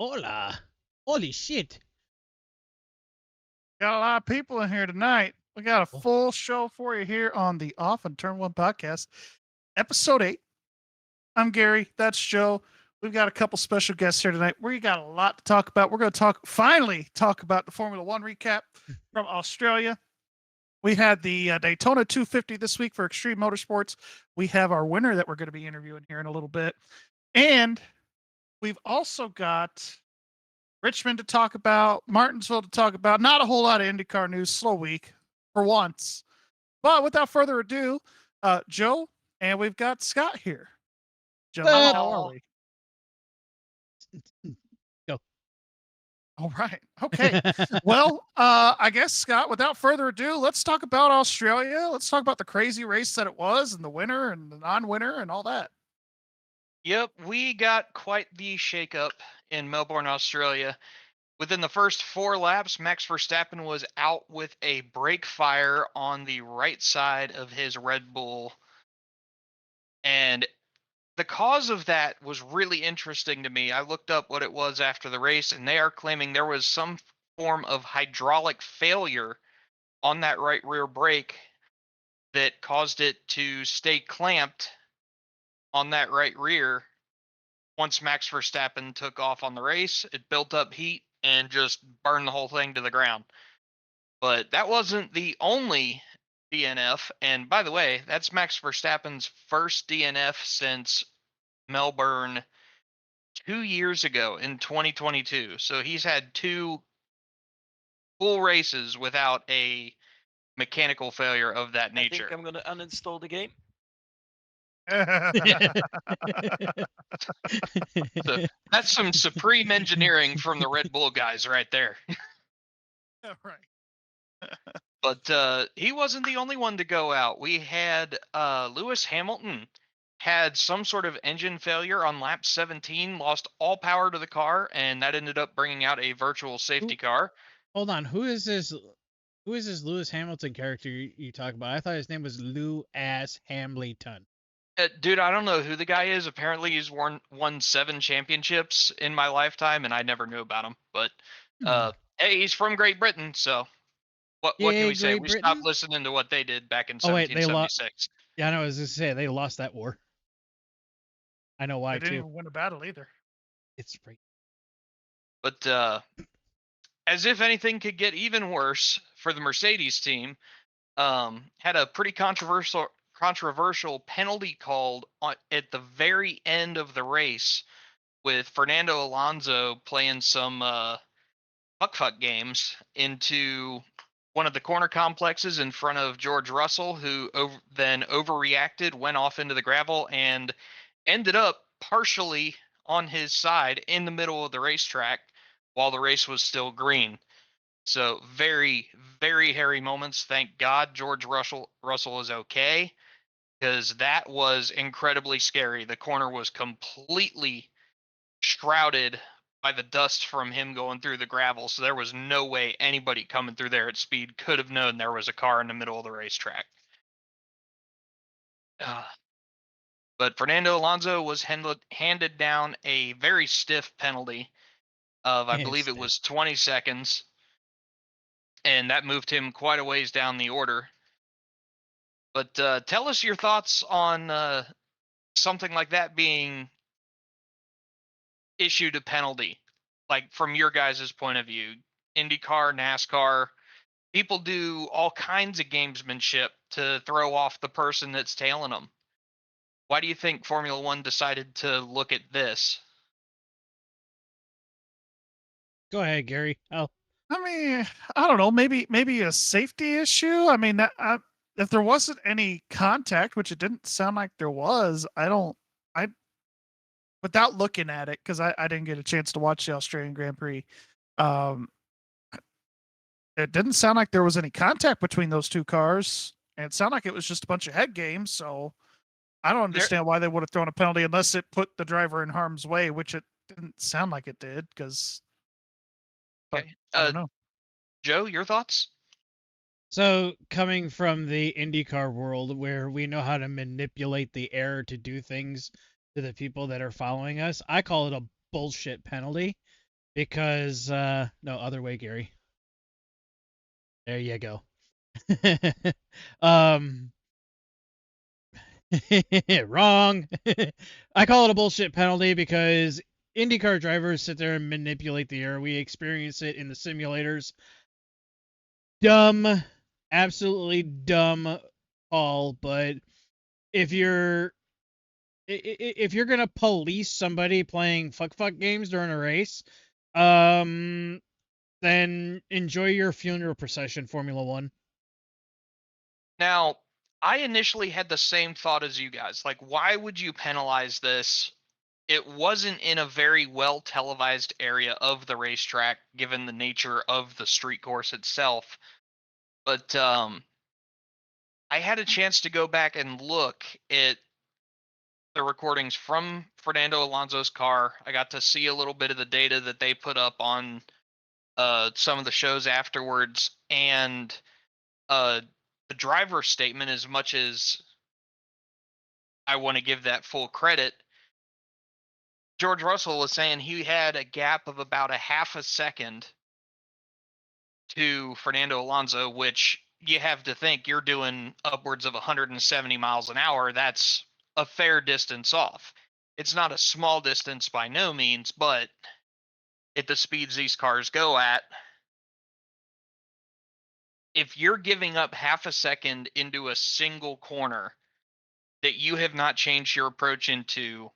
Hola. Holy shit. Got a lot of people in here tonight. We got a Oh, full show for you here on the Off and Turn One podcast, episode 8. I'm Gary. That's Joe. We've got a couple special guests here tonight. We got a lot to talk about. We're going to finally talk about the Formula One recap from Australia. We had the Daytona 250 this week for Extreme Motorsports. We have our winner that we're going to be interviewing here in a little bit. And we've also got Richmond to talk about, Martinsville to talk about. Not a whole lot of IndyCar news. Slow week for once. But without further ado, Joe, and we've got Scott here. Gentlemen, how are we? go. All right. Okay. Well, I guess, Scott, without further ado, let's talk about Australia. Let's talk about the crazy race that it was and the winner and the non-winner and all that. Yep, we got quite the shakeup in Melbourne, Australia. Within the first 4 laps, Max Verstappen was out with a brake fire on the right side of his Red Bull. And the cause of that was really interesting to me. I looked up what it was after the race, and they are claiming there was some form of hydraulic failure on that right rear brake that caused it to stay clamped on that right rear. Once Max Verstappen took off on the race, it built up heat and just burned the whole thing to the ground. But that wasn't the only DNF. And by the way, that's Max Verstappen's first DNF since Melbourne 2 years ago in 2022. So he's had 2 full races without a mechanical failure of that I think nature. I'm going to uninstall the game. So that's some supreme engineering from the Red Bull guys right there. Right. But he wasn't the only one to go out. We had Lewis Hamilton had some sort of engine failure on lap 17, lost all power to the car, and that ended up bringing out a virtual safety car. Hold on. Who is this? Who is this Lewis Hamilton character you talk about? I thought his name was Lou Ass Hamilton. Dude, I don't know who the guy is. Apparently, he's won 7 championships in my lifetime, and I never knew about him. But hey, he's from Great Britain, so what can Yay, we say? Great We stopped Britain? listening to what they did back in Oh, wait, they lost. 1776. Yeah, I know. I was just say they lost that war. I know why They didn't too. even win a battle either. It's right. But as if anything could get even worse for the Mercedes team, had a pretty controversial penalty called at the very end of the race, with Fernando Alonso playing some fuck games into one of the corner complexes in front of George Russell, who then overreacted, went off into the gravel, and ended up partially on his side in the middle of the racetrack while the race was still green. So very, very hairy moments. Thank God George Russell is okay, because that was incredibly scary. The corner was completely shrouded by the dust from him going through the gravel, so there was no way anybody coming through there at speed could have known there was a car in the middle of the racetrack. But Fernando Alonso was handed down a very stiff penalty of, I believe it was 20 seconds, and that moved him quite a ways down the order. But tell us your thoughts on something like that being issued a penalty, like from your guys' point of view. IndyCar, NASCAR, people do all kinds of gamesmanship to throw off the person that's tailing them. Why do you think Formula One decided to look at this? Go ahead, Gary. Oh, I mean, I don't know. Maybe a safety issue. I mean, if there wasn't any contact, which it didn't sound like there was, I without looking at it, because I didn't get a chance to watch the Australian Grand Prix. Um, it didn't sound like there was any contact between those two cars, and it sounded like it was just a bunch of head games. So I don't understand why they would have thrown a penalty unless it put the driver in harm's way, which it didn't sound like it did. Because Okay. I don't know. Joe, your thoughts? so coming from the IndyCar world where we know how to manipulate the air to do things to the people that are following us, I call it a bullshit penalty. because no, other way, Gary. There you go. Wrong. I call it a bullshit penalty because IndyCar drivers sit there and manipulate the air. We experience it in the simulators. Dumb, absolutely dumb call. But if you're gonna police somebody playing fuck games during a race, then enjoy your funeral procession, Formula One. Now, I initially had the same thought as you guys. Like, why would you penalize this? It wasn't in a very well televised area of the racetrack, given the nature of the street course itself. But I had a chance to go back and look at the recordings from Fernando Alonso's car. I got to see a little bit of the data that they put up on some of the shows afterwards, and the driver's statement, as much as I want to give that full credit, George Russell was saying he had a gap of about a half a second to Fernando Alonso, which you have to think you're doing upwards of 170 miles an hour. That's a fair distance off. It's not a small distance by no means, but at the speeds these cars go at, if you're giving up half a second into a single corner that you have not changed your approach into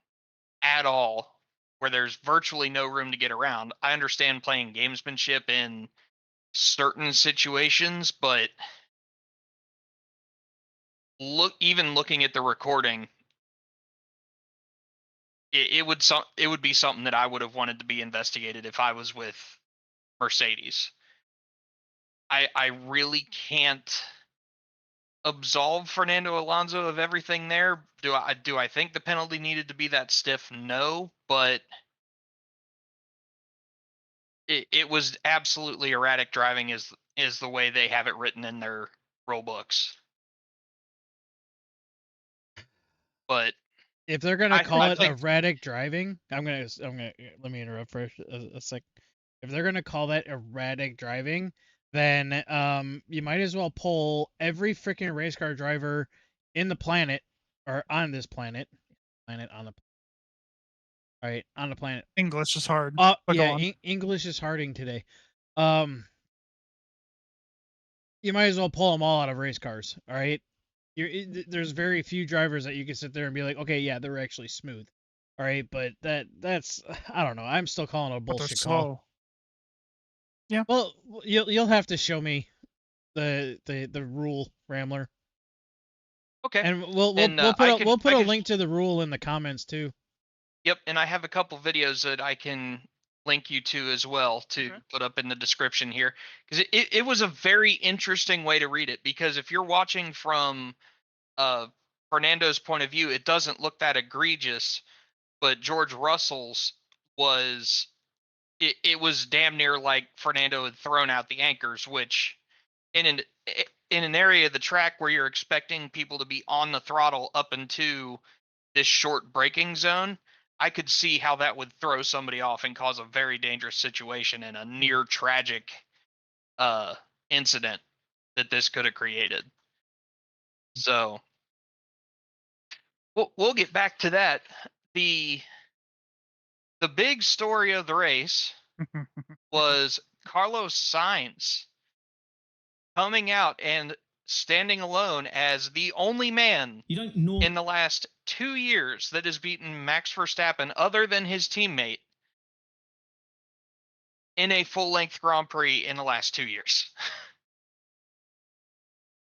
at all, where there's virtually no room to get around. I understand playing gamesmanship in certain situations, but even looking at the recording, it would be something that I would have wanted to be investigated if I was with Mercedes. I really can't absolve Fernando Alonso of everything there. Do I think the penalty needed to be that stiff? No, but it was absolutely erratic driving is the way they have it written in their rule books. But if they're gonna call it think erratic driving, I'm gonna let me interrupt for a sec. If they're gonna call that erratic driving, then you might as well pull every freaking race car driver in the planet or on this planet on the all right on the planet. English is hard. Yeah, on. English is harding today. You might as well pull them all out of race cars. All right, there's very few drivers that you can sit there and be like, okay, yeah, they're actually smooth. All right, but that's I don't know. I'm still calling it a But they're bullshit slow. call. Yeah. Well, you'll have to show me the rule, Rambler. Okay. And we'll put a link to the rule in the comments too. Yep, and I have a couple videos that I can link you to as well to put up in the description here, because it was a very interesting way to read it. Because if you're watching from Fernando's point of view, it doesn't look that egregious, but George Russell's was it was damn near like Fernando had thrown out the anchors, which in an area of the track where you're expecting people to be on the throttle up into this short braking zone, I could see how that would throw somebody off and cause a very dangerous situation and a near tragic incident that this could have created. So we'll get back to that. The big story of the race was Carlos Sainz coming out and standing alone as the only man in the last 2 years that has beaten Max Verstappen, other than his teammate, in a full-length Grand Prix in the last 2 years.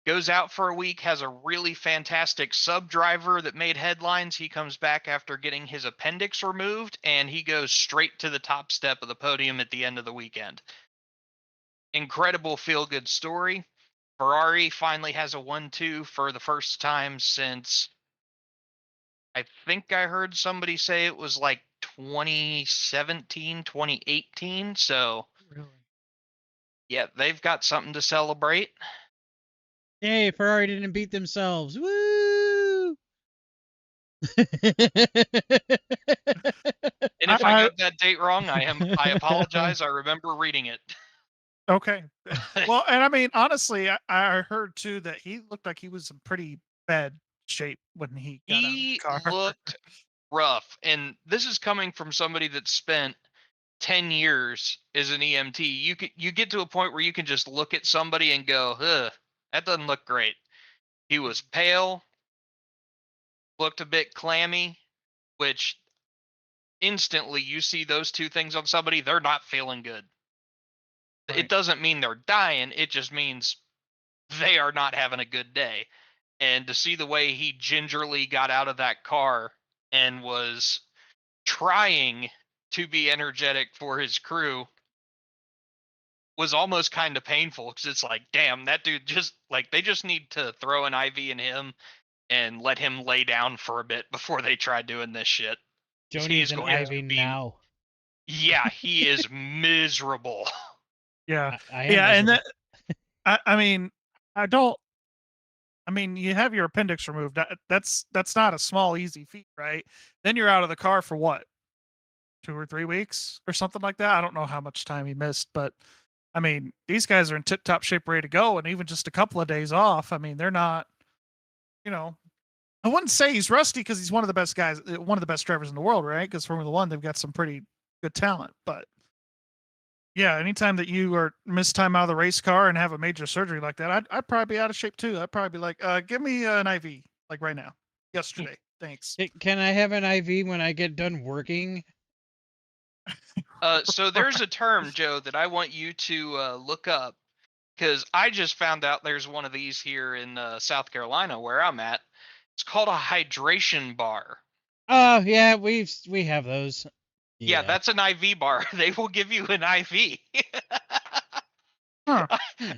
Goes out for a week, has a really fantastic sub-driver that made headlines. He comes back after getting his appendix removed, and he goes straight to the top step of the podium at the end of the weekend. Incredible feel-good story. Ferrari finally has a 1-2 for the first time since, I think I heard somebody say it was like 2017, 2018. So, Really? yeah, they've got something to celebrate. Yay, Ferrari didn't beat themselves. Woo! And if I got that date wrong, I apologize. I remember reading it. Okay. Well, and I mean, honestly, I heard too that he looked like he was in pretty bad shape when he got out of the He car. looked rough, and this is coming from somebody that spent 10 years as an EMT. You get to a point where you can just look at somebody and go, "Ugh, that doesn't look great." He was pale, looked a bit clammy, which instantly you see those two things on somebody, they're not feeling good. It Right. doesn't mean they're dying, it just means they are not having a good day. And to see the way he gingerly got out of that car and was trying to be energetic for his crew was almost kind of painful, because it's like, damn, that dude just like, they just need to throw an IV in him and let him lay down for a bit before they try doing this shit. Joe He's needs an going IV to be, now. yeah, he is miserable. Yeah. I am Yeah. And miserable. that, I mean, I mean, you have your appendix removed. That's not a small, easy feat, right? Then you're out of the car for what, 2 or 3 weeks or something like that. I don't know how much time he missed, but I mean, these guys are in tip top shape, ready to go, and even just a couple of days off. I mean, they're not, you know, I wouldn't say he's rusty because he's one of the best guys, one of the best drivers in the world, right? Because Formula One, they've got some pretty good talent. But yeah, anytime that you are miss time out of the race car and have a major surgery like that, I'd probably be out of shape too. I'd probably be like, give me an IV like right now, yesterday. Thanks. Can I have an IV when I get done working? So there's a term, Joe, that I want you to look up, because I just found out there's one of these here in South Carolina where I'm at. It's called a hydration bar. Oh yeah, we have those. Yeah, that's an IV bar. They will give you an IV. Huh.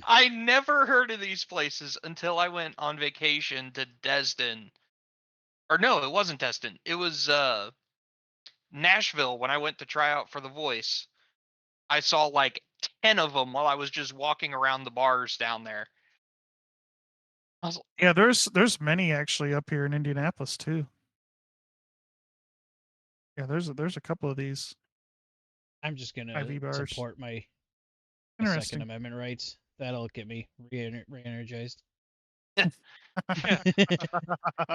I never heard of these places until I went on vacation to Destin. Or no, it wasn't Destin. It was Nashville when I went to try out for The Voice. I saw like 10 of them while I was just walking around the bars down there. I was, Yeah, there's many actually up here in Indianapolis too. Yeah, there's a couple of these I'm just gonna IV bars. support my Second Interesting. Amendment rights. That'll get me re-energized.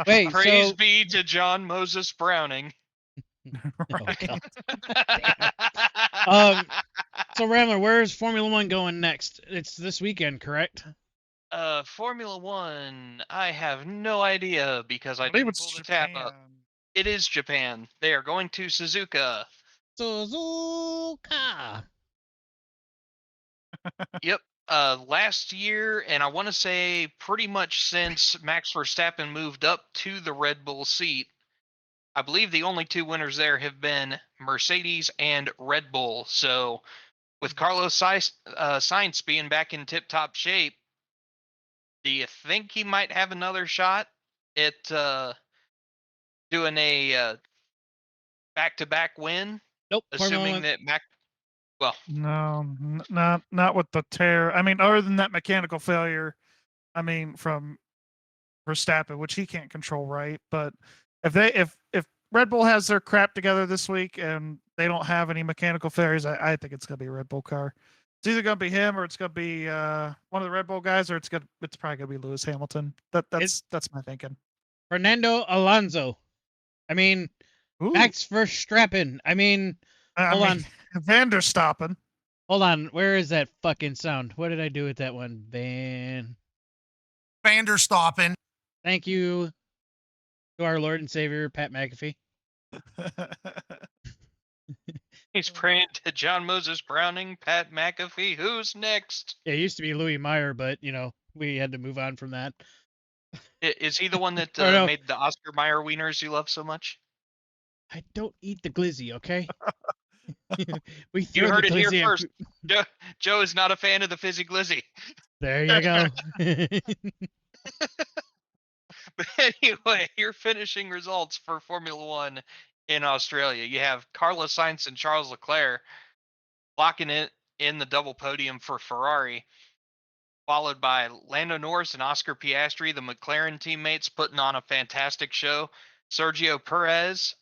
Wait, praise so be to John Moses Browning. oh god, so Rambler, where's Formula One going next? It's this weekend, correct? Formula One, I have no idea because I I believe didn't it's pull the tab Japan. up. It is Japan. They are going to Suzuka. Suzuka. Yep. Last year, and I want to say pretty much since Max Verstappen moved up to the Red Bull seat, I believe the only two winners there have been Mercedes and Red Bull. So with Carlos Sainz being back in tip-top shape, do you think he might have another shot at doing a back-to-back win? Nope. Formula Assuming One. that Mac, well, No, not with the tear. I mean, other than that mechanical failure, I mean, from Verstappen, which he can't control, right? But if Red Bull has their crap together this week and they don't have any mechanical failures, I think it's gonna be a Red Bull car. It's either gonna be him or it's gonna be one of the Red Bull guys, or it's probably gonna be Lewis Hamilton. That's my thinking. Fernando Alonso. I mean, Ooh, Max Verstappen. I mean, hold on. Vanderstoppen. Hold on. Where is that fucking sound? What did I do with that one? Vanderstoppen. Thank you to our Lord and Savior, Pat McAfee. he's praying to John Moses Browning, Pat McAfee. Who's next? Yeah, it used to be Louis Meyer, but we had to move on from that. Is he the one that Oh, no. made the Oscar Mayer wieners you love so much? I don't eat the glizzy, okay? We You throw heard the it here glizzy first. Joe is not a fan of the fizzy glizzy. There you go. But anyway, your finishing results for Formula One in Australia. You have Carlos Sainz and Charles Leclerc locking it in the double podium for Ferrari, followed by Lando Norris and Oscar Piastri, the McLaren teammates, putting on a fantastic show. Sergio Perez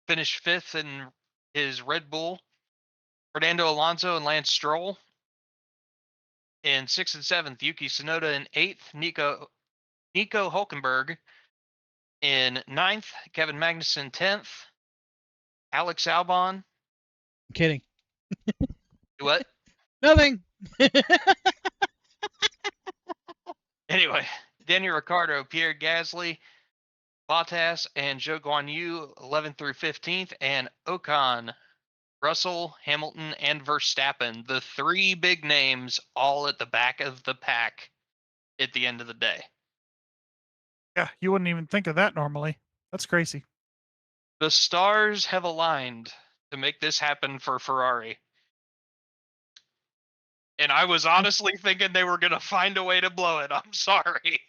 finished 5th in his Red Bull. Fernando Alonso and Lance Stroll in 6th and 7th. Yuki Tsunoda in 8th. Nico Hulkenberg in 9th. Kevin Magnussen 10th. Alex Albon. I'm kidding. What? Nothing. Anyway, Daniel Ricciardo, Pierre Gasly, Bottas, and Zhou Guanyu 11th through 15th, and Ocon, Russell, Hamilton, and Verstappen, the 3 big names all at the back of the pack at the end of the day. Yeah, you wouldn't even think of that normally. That's crazy. The stars have aligned to make this happen for Ferrari. And I was honestly thinking they were going to find a way to blow it. I'm sorry.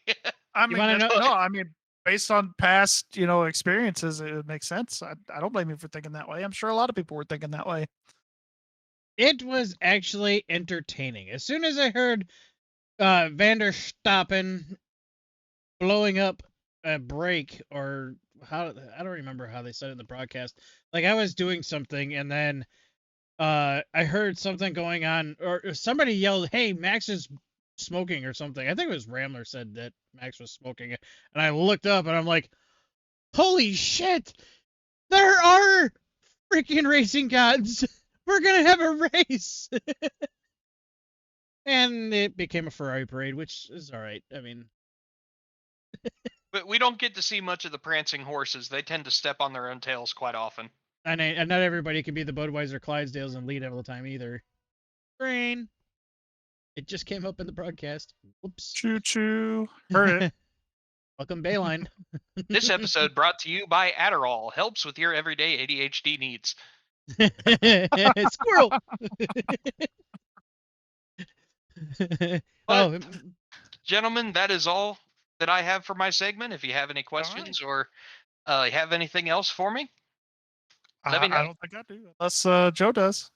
I You mean, wanna know- no, I mean, based on past, experiences, it makes sense. I don't blame you for thinking that way. I'm sure a lot of people were thinking that way. It was actually entertaining. As soon as I heard Vanderstoppen blowing up a brake, or how, I don't remember how they said it in the broadcast. Like, I was doing something and then I heard something going on, or somebody yelled, "Hey, Max is smoking," or something. I think it was Ramler said that Max was smoking, and I looked up and I'm like, "Holy shit! There are freaking racing gods! We're gonna have a race!" And it became a Ferrari parade, which is all right. I mean, But we don't get to see much of the prancing horses. They tend to step on their own tails quite often. and not everybody can be the Budweiser Clydesdales and lead all the time either. Brain. It just came up in the broadcast. Whoops. Choo choo. Heard it. Welcome, Bayline. This episode brought to you by Adderall. Helps with your everyday ADHD needs. Squirrel. Oh, Gentlemen, that is all that I have for my segment. If you have any questions or have anything else for me, let me know. I don't think I do, unless Joe does.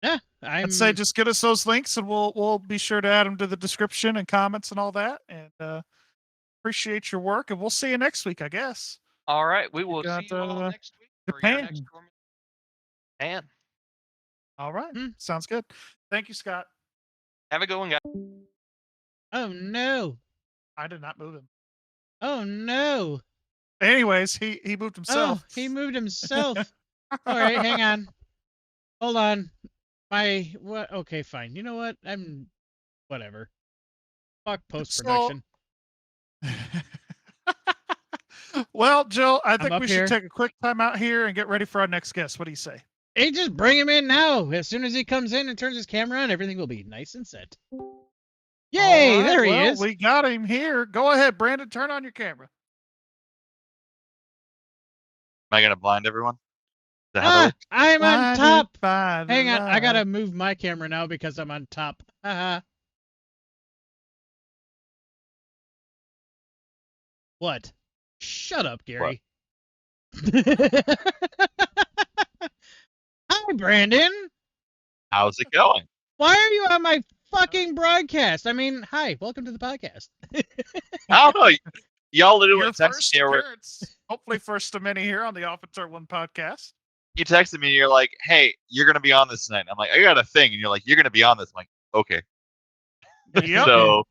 yeah, I'd say just get us those links, and we'll be sure to add them to the description and comments and all that. And appreciate your work, and we'll see you next week, I guess. All right, we will got, see you all next week for your Japan. next Formula Japan. All right, sounds good. Thank you, Scott. Have a good one, guys. Oh no! I did not move him. Oh no! Anyways, he moved himself. Oh, he moved himself. All right, hang on. Hold on. What? Okay, fine. You know what? I'm whatever. Fuck post production. Well, Joe, I think up we here. should take a quick time out here and get ready for our next guest. What do you say? Hey, just bring him in now. As soon as he comes in and turns his camera on, everything will be nice and set. Yay! All right, There he well, is. We got him here. Go ahead, Brandon. Turn on your camera. Am I going to blind everyone? Is that how that works? I'm on Blinded top. by the Hang on, I gotta light. move my camera now because I'm on top. Haha. What? Shut up, Gary. Hi, Brandon. How's it going? Why are you on my fucking broadcast? I mean, hi, welcome to the podcast. I don't know. Y'all literally Your texted first me, or appearance. Hopefully, first of many here on the Off and Turn One podcast. you texted me, and you're like, "Hey, you're gonna be on this tonight." I'm like, "I got a thing," and you're like, "You're gonna be on this." I'm like, "Okay." Yep. So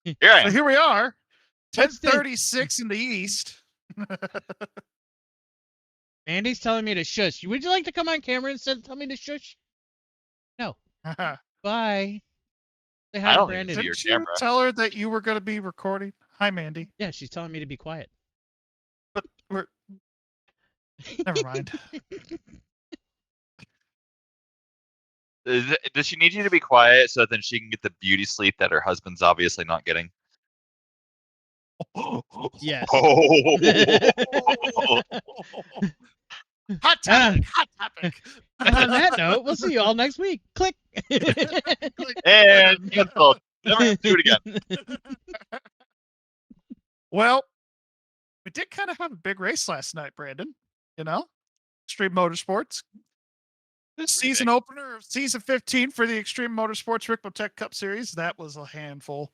here I So am. here we are. What's this? 10:36 in the east. Andy's telling me to shush. Would you like to come on camera instead of tell me to shush? No. Bye. Say hi I to don't Brandon. even see your Didn't you camera. tell her that you were going to be recording? Hi, Mandy. Yeah, she's telling me to be quiet. But we're never mind. Does she need you to be quiet so then she can get the beauty sleep that her husband's obviously not getting? Yes. Oh. Hot topic. Hot topic. And on that note, we'll see you all next week. Click. And canceled. Never do it again. Well, we did kind of have a big race last night, Brandon. Extreme Motorsports. Season opener of season 15 for the Extreme Motorsports Rick Tech Cup Series. That was a handful.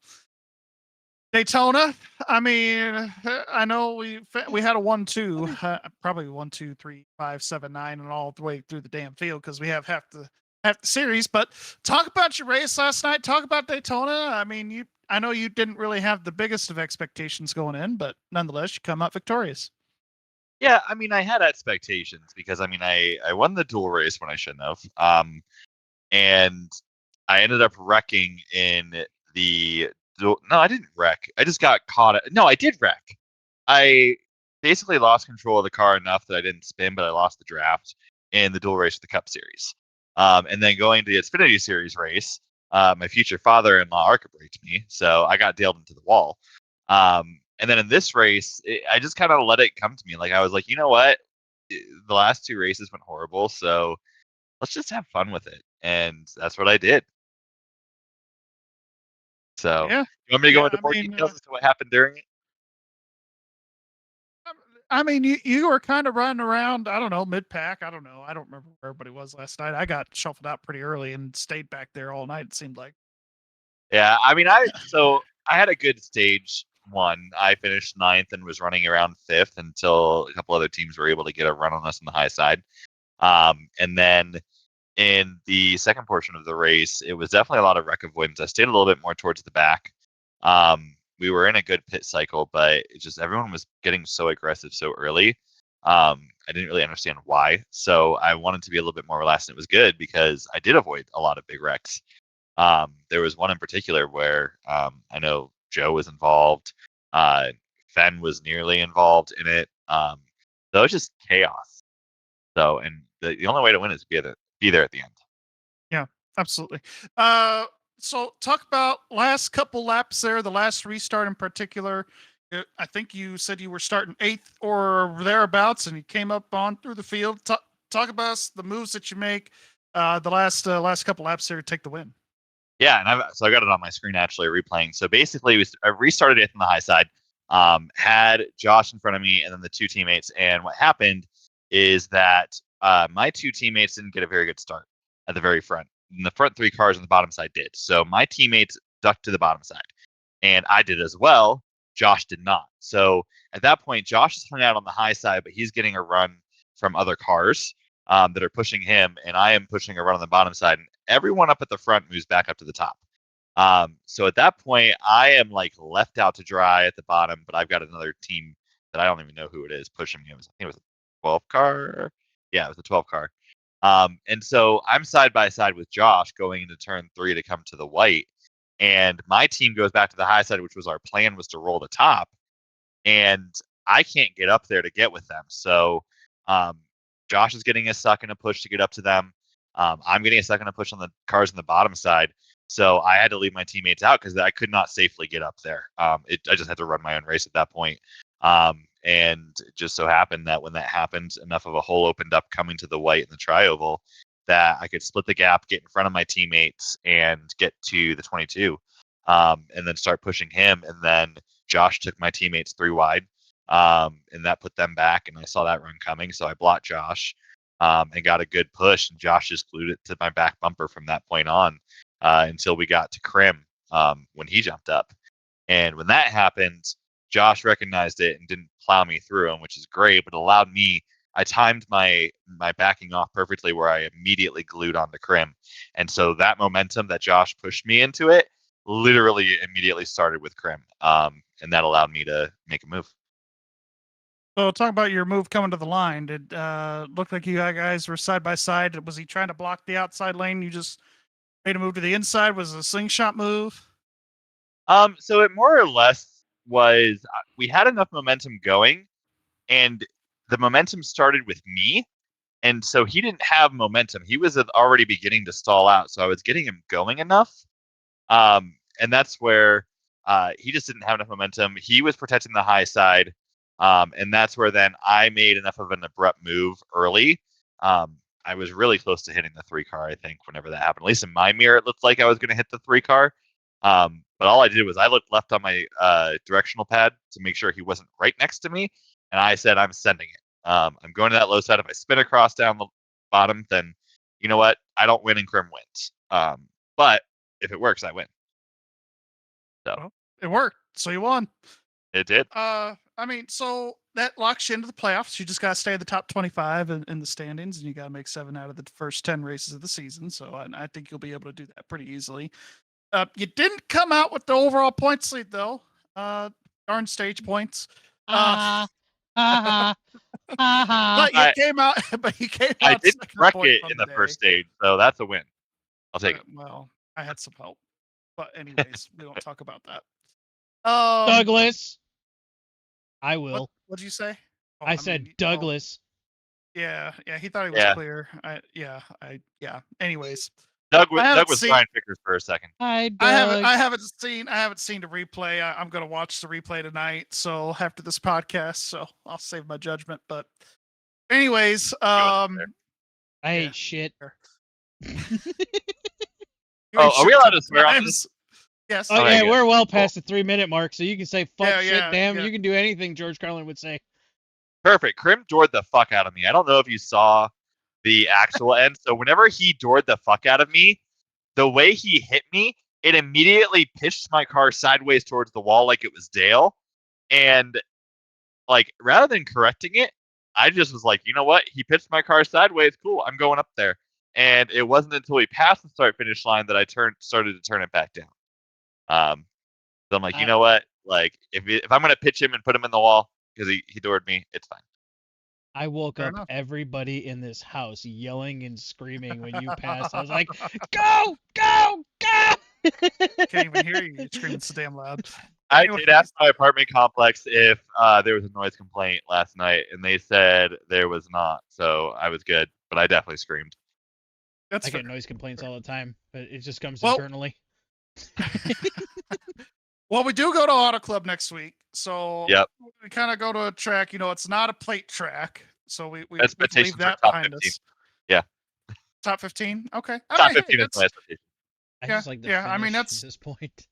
Daytona. I mean, I know we had a 1-2, probably 1, 2, 3, 5, 7, 9, and all the way through the damn field because we have half the series. But talk about your race last night. Talk about Daytona. I mean, I know you didn't really have the biggest of expectations going in, but nonetheless, you come out victorious. Yeah, I mean, I had expectations because I mean, I won the dual race when I shouldn't have. And I ended up wrecking in the. No, I didn't wreck. I just got caught. No, I did wreck. I basically lost control of the car enough that I didn't spin, but I lost the draft in the dual race of the Cup Series. And then going to the Xfinity Series race, my future father-in-law ARCA braked me, so I got nailed into the wall. And then in this race, I just kind of let it come to me. Like I was like, you know what? The last two races went horrible, so let's just have fun with it. And that's what I did. So, Yeah. you want me to go Yeah, into I more mean, details as to what happened during it? I mean, you were kind of running around. I don't know, mid pack. I don't know. I don't remember where everybody was last night. I got shuffled out pretty early and stayed back there all night. It seemed like. Yeah, I mean, I had a good stage one. I finished ninth and was running around fifth until a couple other teams were able to get a run on us on the high side. And then in the second portion of the race, it was definitely a lot of wreck avoidance. I stayed a little bit more towards the back. We were in a good pit cycle, but it just everyone was getting so aggressive so early. I didn't really understand why. So I wanted to be a little bit more relaxed, and it was good because I did avoid a lot of big wrecks. There was one in particular where I know Joe was involved. Fen was nearly involved in it. So it was just chaos. So, and the only way to win is to be there at the end. Yeah, absolutely. So talk about last couple laps there, the last restart in particular. I think you said you were starting 8th or thereabouts, and you came up on through the field. Talk about the moves that you make. The last couple laps there to take the win. Yeah, and so I got it on my screen actually replaying. So basically, I restarted it on the high side, had Josh in front of me, and then the two teammates. And what happened is that my two teammates didn't get a very good start at the very front. And the front three cars on the bottom side did. So my teammates ducked to the bottom side, and I did as well. Josh did not. So at that point, Josh is hung out on the high side, but he's getting a run from other cars that are pushing him, and I am pushing a run on the bottom side. And everyone up at the front moves back up to the top. So at that point, I am like left out to dry at the bottom, but I've got another team that I don't even know who it is pushing me. I think it was a 12 car. Yeah, it was a 12 car. And so I'm side by side with Josh going into turn 3 to come to the white. And my team goes back to the high side, which was our plan was to roll the top. And I can't get up there to get with them. So um, Josh is getting a second to push to get up to them. I'm getting a second to push on the cars on the bottom side. So I had to leave my teammates out because I could not safely get up there. I just had to run my own race at that point. And it just so happened that when that happened, enough of a hole opened up coming to the white and the tri-oval that I could split the gap, get in front of my teammates, and get to the 22, and then start pushing him. And then Josh took my teammates 3 wide, and that put them back. And I saw that run coming, so I blocked Josh and got a good push. And Josh just glued it to my back bumper from that point on until we got to Krim when he jumped up. And when that happened, Josh recognized it and didn't plow me through him, which is great, but allowed me. I timed my backing off perfectly where I immediately glued on the Krim. And so that momentum that Josh pushed me into it literally immediately started with Krim. And that allowed me to make a move. So talk about your move coming to the line. Did look like you guys were side by side? Was he trying to block the outside lane? You just made a move to the inside. Was it a slingshot move? So it more or less was we had enough momentum going, and the momentum started with me. And so he didn't have momentum. He was already beginning to stall out. So I was getting him going enough. And that's where he just didn't have enough momentum. He was protecting the high side. And that's where then I made enough of an abrupt move early. I was really close to hitting the 3 car, I think, whenever that happened. At least in my mirror, it looked like I was going to hit the 3 car. But all I did was I looked left on my directional pad to make sure he wasn't right next to me. And I said, I'm sending it. I'm going to that low side. If I spin across down the bottom, then you know what? I don't win and Krim wins. But if it works, I win. So Well, it worked. So you won. It did. I mean, so that locks you into the playoffs. You just got to stay in the top 25 in the standings, and you got to make 7 out of the first 10 races of the season. So I think you'll be able to do that pretty easily. You didn't come out with the overall points lead though. Darn stage points. Ah, ha, ha, ha. But you came out. But you came I out didn't second wreck point it from in the day. first stage, so that's a win. I'll take it. Well, I had some help. But anyways, we don't talk about that. Douglas. I will. What'd you say? Oh, I said Douglas. Yeah, he thought he was Yeah. clear. Anyways, Doug haven't was seen- Brian Vickers for a second. Hi, Doug. I haven't seen the replay. I'm gonna watch the replay tonight. So after this podcast, so I'll save my judgment. But anyways, there. I hate shit. Oh, are we allowed to swear on this? Yes. Oh, Okay, yeah, good. we're well past the 3-minute mark, so you can say fuck Yeah, shit, yeah, damn. yeah. You can do anything George Carlin would say. Perfect. Krim doored the fuck out of me. I don't know if you saw the actual end. So whenever he doored the fuck out of me, the way he hit me, it immediately pitched my car sideways towards the wall like it was Dale. And like rather than correcting it, I just was like, you know what? He pitched my car sideways. Cool. I'm going up there. And it wasn't until we passed the start finish line that I started to turn it back down. So I'm like, you know what? Like if I'm gonna pitch him and put him in the wall because he doored me, it's fine. I woke Fair up enough. everybody in this house yelling and screaming when you passed. I was like, go, go, go! Can't even hear you. You're screaming so damn loud. I Anyways. did ask my apartment complex if there was a noise complaint last night, and they said there was not. So I was good, but I definitely screamed. That's I fair. get noise complaints all the time, but it just comes Well- internally. Well, we do go to Auto Club next week, so Yep. we kind of go to a track. It's not a plate track, so we can Expectations leave that for top behind 15. us. Yeah. Top 15. Okay. Top 15 is that's- my expectation. I Yeah, just like the yeah, I mean, finish that's- at this point.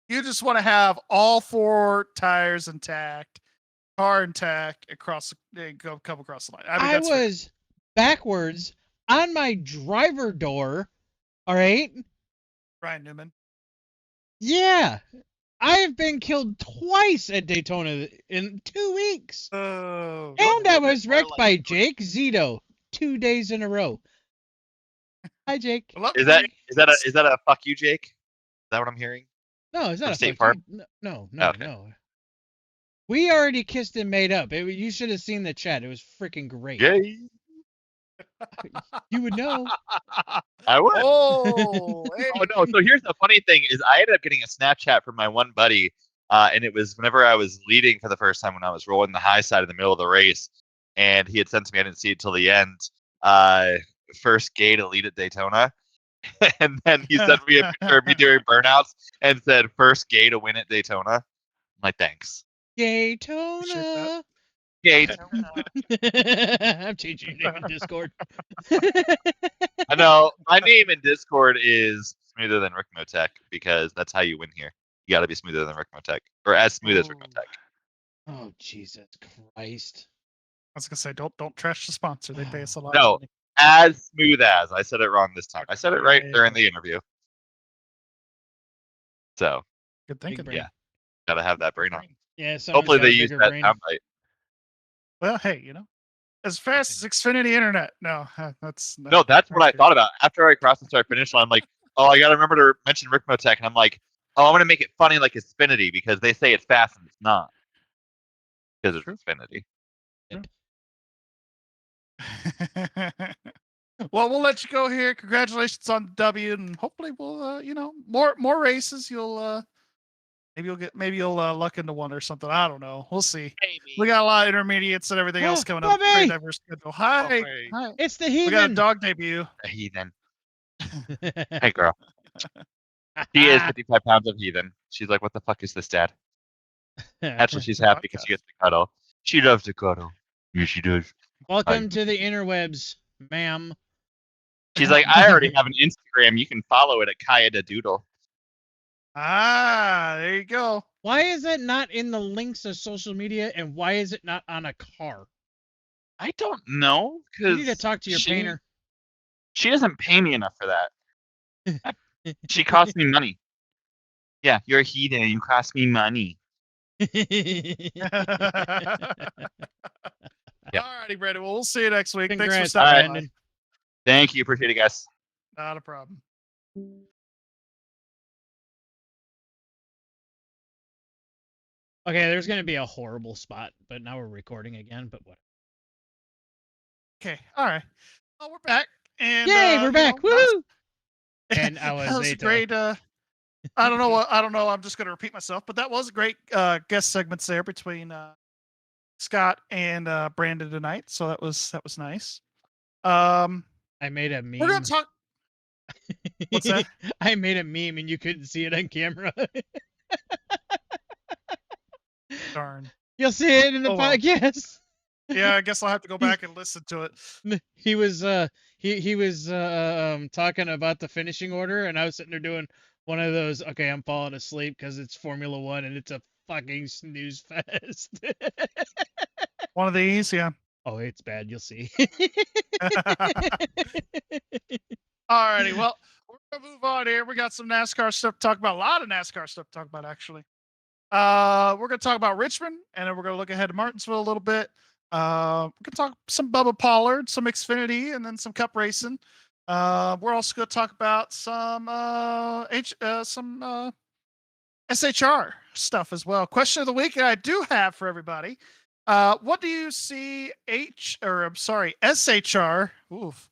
You just want to have all 4 tires intact, car intact, come across the line. I mean, I that's fair. was backwards on my driver door. All right. Brian Newman. Yeah. I have been killed twice at Daytona in 2 weeks. Oh, And I was more wrecked like- by Jake Zito 2 days in a row. Hi, Jake. Is that a fuck you, Jake? Is that what I'm hearing? No, it's not from a State fuck you. No, Okay. no. We already kissed and made up. You should have seen the chat. It was freaking great. Yay. You would know. I would. Oh, hey. Oh no! So here's the funny thing: is I ended up getting a Snapchat from my one buddy, and it was whenever I was leading for the first time when I was rolling the high side in the middle of the race, and he had sent to me. I didn't see it till the end. First gay to lead at Daytona, and then he sent me a picture of me doing burnouts and said first gay to win at Daytona. I'm like, thanks. Daytona. Gay. I'm changing your name in Discord. I know my name in Discord is smoother than Rick Motec because that's how you win here. You got to be smoother than Rick Motec, or as smooth as Rick Ooh. Motec. Oh Jesus Christ! I was gonna say, don't trash the sponsor. They pay us a lot. No. Of money. As smooth as. I said it wrong this time. I said it right Yeah. during the interview. So Good Big thinking. brain. Yeah. gotta have that brain on. Yeah, somebody's Hopefully got a they use bigger that brain. soundbite. Well, hey, as fast as Xfinity Internet. No, that's No, that's what I okay. thought about after I crossed the start finish line. I'm like, oh, I gotta remember to mention Rick Motec, and I'm like, oh, I'm gonna make it funny like Xfinity because they say it's fast and it's not because it's True. Xfinity. Well, we'll let you go here. Congratulations on the W, and hopefully we'll, more races. Maybe you'll luck into one or something. I don't know. We'll see. We got a lot of intermediates and everything else coming up. Very Bobby! diverse schedule. Hi, Bobby. hi. It's the We got a heathen. dog debut. A heathen. Hey, girl. She is 55 pounds of heathen. She's like, what the fuck is this, Dad? Actually, she's happy because she gets to cuddle. She loves to cuddle. Yeah, she does. Welcome to the interwebs, ma'am. She's like, I already have an Instagram. You can follow it at Kaya the Doodle. Ah, there you go. Why is it not in the links of social media, and why is it not on a car? I don't know You because need to talk to your painter. She doesn't pay me enough for that. She costs me money. Yeah, you're a heathen and you cost me money. Yeah. Alrighty, Brandon. Well, we'll see you next week. Thanks for Congrats, stopping by. Brandon. Thank you. Appreciate it, guys. Not a problem. Okay, there's gonna be a horrible spot, but now we're recording again. But what? Okay. All right. Well, we're back. And Yay, we're back! Woohoo! And I that was was a Daytona. great I don't know what I don't know. I'm just gonna repeat myself, but that was a great guest segments there between Scott and Brandon tonight. So that was nice. I made a meme. We're gonna talk. What's that? I made a meme and you couldn't see it on camera. Darn. You'll see it in the Oh, well. podcast. Yeah, I guess I'll have to go back and listen to it. He was talking about the finishing order, and I was sitting there doing one of those. Okay, I'm falling asleep because it's Formula One and it's a fucking snooze fest. One of these, yeah. Oh, it's bad. You'll see. Alrighty, well, we're gonna move on here. We got some NASCAR stuff to talk about. A lot of NASCAR stuff to talk about, actually. We're gonna talk about Richmond, and then we're gonna look ahead to Martinsville a little bit. We're gonna talk some Bubba Pollard, some Xfinity, and then some Cup racing. We're also gonna talk about some SHR stuff as well. Question of the week I do have for everybody. What do you see SHR? Oof.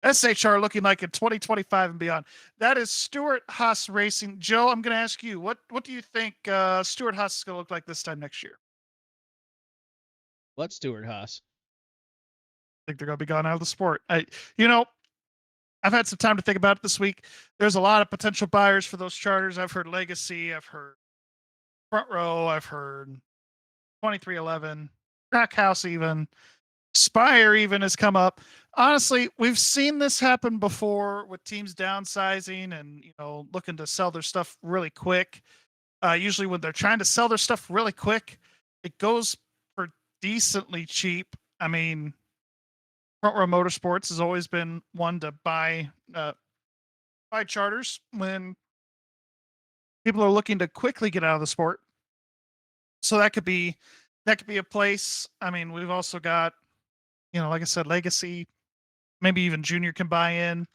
SHR looking like in 2025 and beyond. That is Stuart Haas Racing. Joe, I'm going to ask you, what do you think Stuart Haas is going to look like this time next year? What's Stuart Haas? I think they're going to be gone out of the sport. I've had some time to think about it this week. There's a lot of potential buyers for those charters. I've heard Legacy. I've heard Front Row. I've heard 2311, Trackhouse even. Spire even has come up. Honestly, we've seen this happen before with teams downsizing and looking to sell their stuff really quick. Usually when they're trying to sell their stuff really quick, it goes for decently cheap. I mean, Front Row Motorsports has always been one to buy charters when people are looking to quickly get out of the sport. So that could be a place. I mean, we've also got, like I said, Legacy, maybe even Junior can buy in.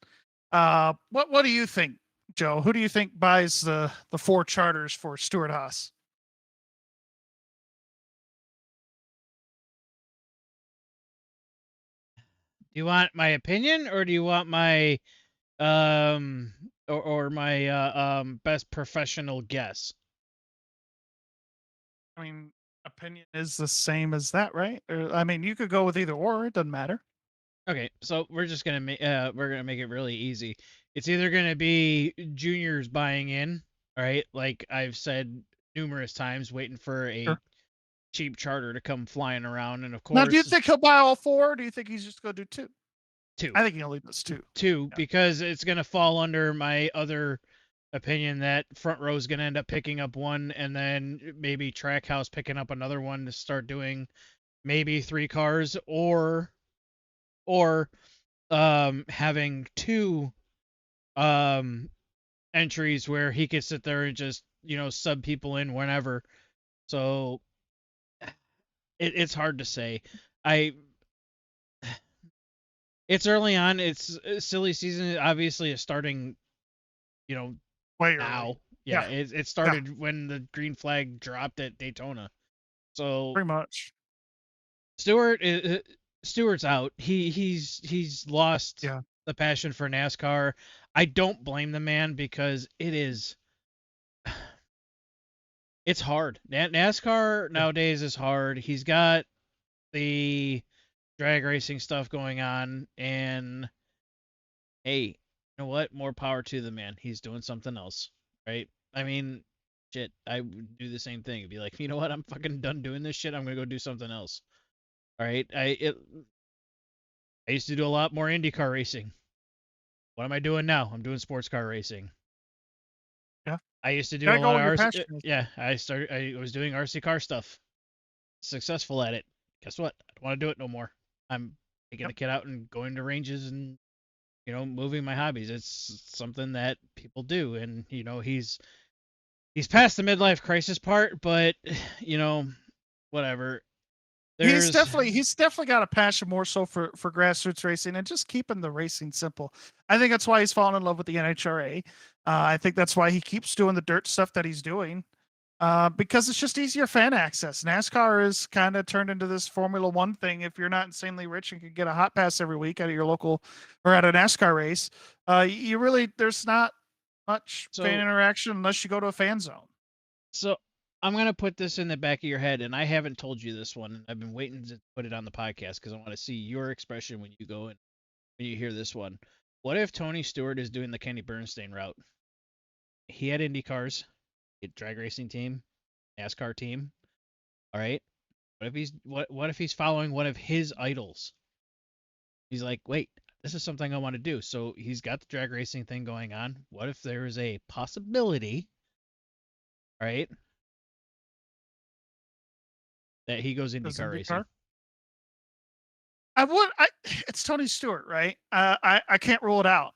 What do you think, Joe? Who do you think buys the 4 charters for Stuart Haas? Do you want my opinion, or do you want my my best professional guess? I mean, opinion is the same as that, right? I mean, you could go with either or. It doesn't matter. Okay, so we're just gonna make it really easy. It's either gonna be Juniors buying in, all right, like I've said numerous times, waiting for a cheap charter to come flying around, and of course. Now, do you think he'll buy all 4? Or do you think he's just gonna do 2? 2. I think he'll leave this 2. 2 Yeah. because it's gonna fall under my other opinion that Front Row is gonna end up picking up 1, and then maybe Trackhouse picking up another one to start doing maybe 3 cars, or having 2 entries where he could sit there and just sub people in whenever. So it's hard to say. It's early on. It's silly season. Obviously, is starting. Way now. early. Yeah, it started when the green flag dropped at Daytona. So pretty much. Stewart's out. He's lost the passion for NASCAR. I don't blame the man because it's hard. NASCAR nowadays is hard. He's got the drag racing stuff going on, and hey, you know what? More power to the man. He's doing something else, right? I mean, shit, I would do the same thing. It'd be like, you know what? I'm fucking done doing this shit. I'm gonna go do something else. All right. I used to do a lot more IndyCar racing. What am I doing now? I'm doing sports car racing. Yeah. I used to do a lot of RC. Yeah, I was doing RC car stuff. Successful at it. Guess what? I don't want to do it no more. I'm taking the kid out and going to ranges and moving my hobbies. It's something that people do, and he's he's past the midlife crisis part, but whatever. He's definitely got a passion more so for grassroots racing and just keeping the racing simple. I think that's why he's fallen in love with the NHRA. I think that's why he keeps doing the dirt stuff that he's doing. Because it's just easier fan access. NASCAR is kind of turned into this Formula One thing. If you're not insanely rich and can get a hot pass every week at your local or at a NASCAR race, there's not much fan interaction unless you go to a fan zone. So I'm gonna put this in the back of your head, and I haven't told you this one, and I've been waiting to put it on the podcast because I want to see your expression when you go and when you hear this one. What if Tony Stewart is doing the Kenny Bernstein route? He had Indy cars, a drag racing team, NASCAR team. All right. What if he's following one of his idols? He's like, wait, this is something I want to do. So he's got the drag racing thing going on. What if there is a possibility, right, that he goes IndyCar racing? It's Tony Stewart, right? I can't rule it out.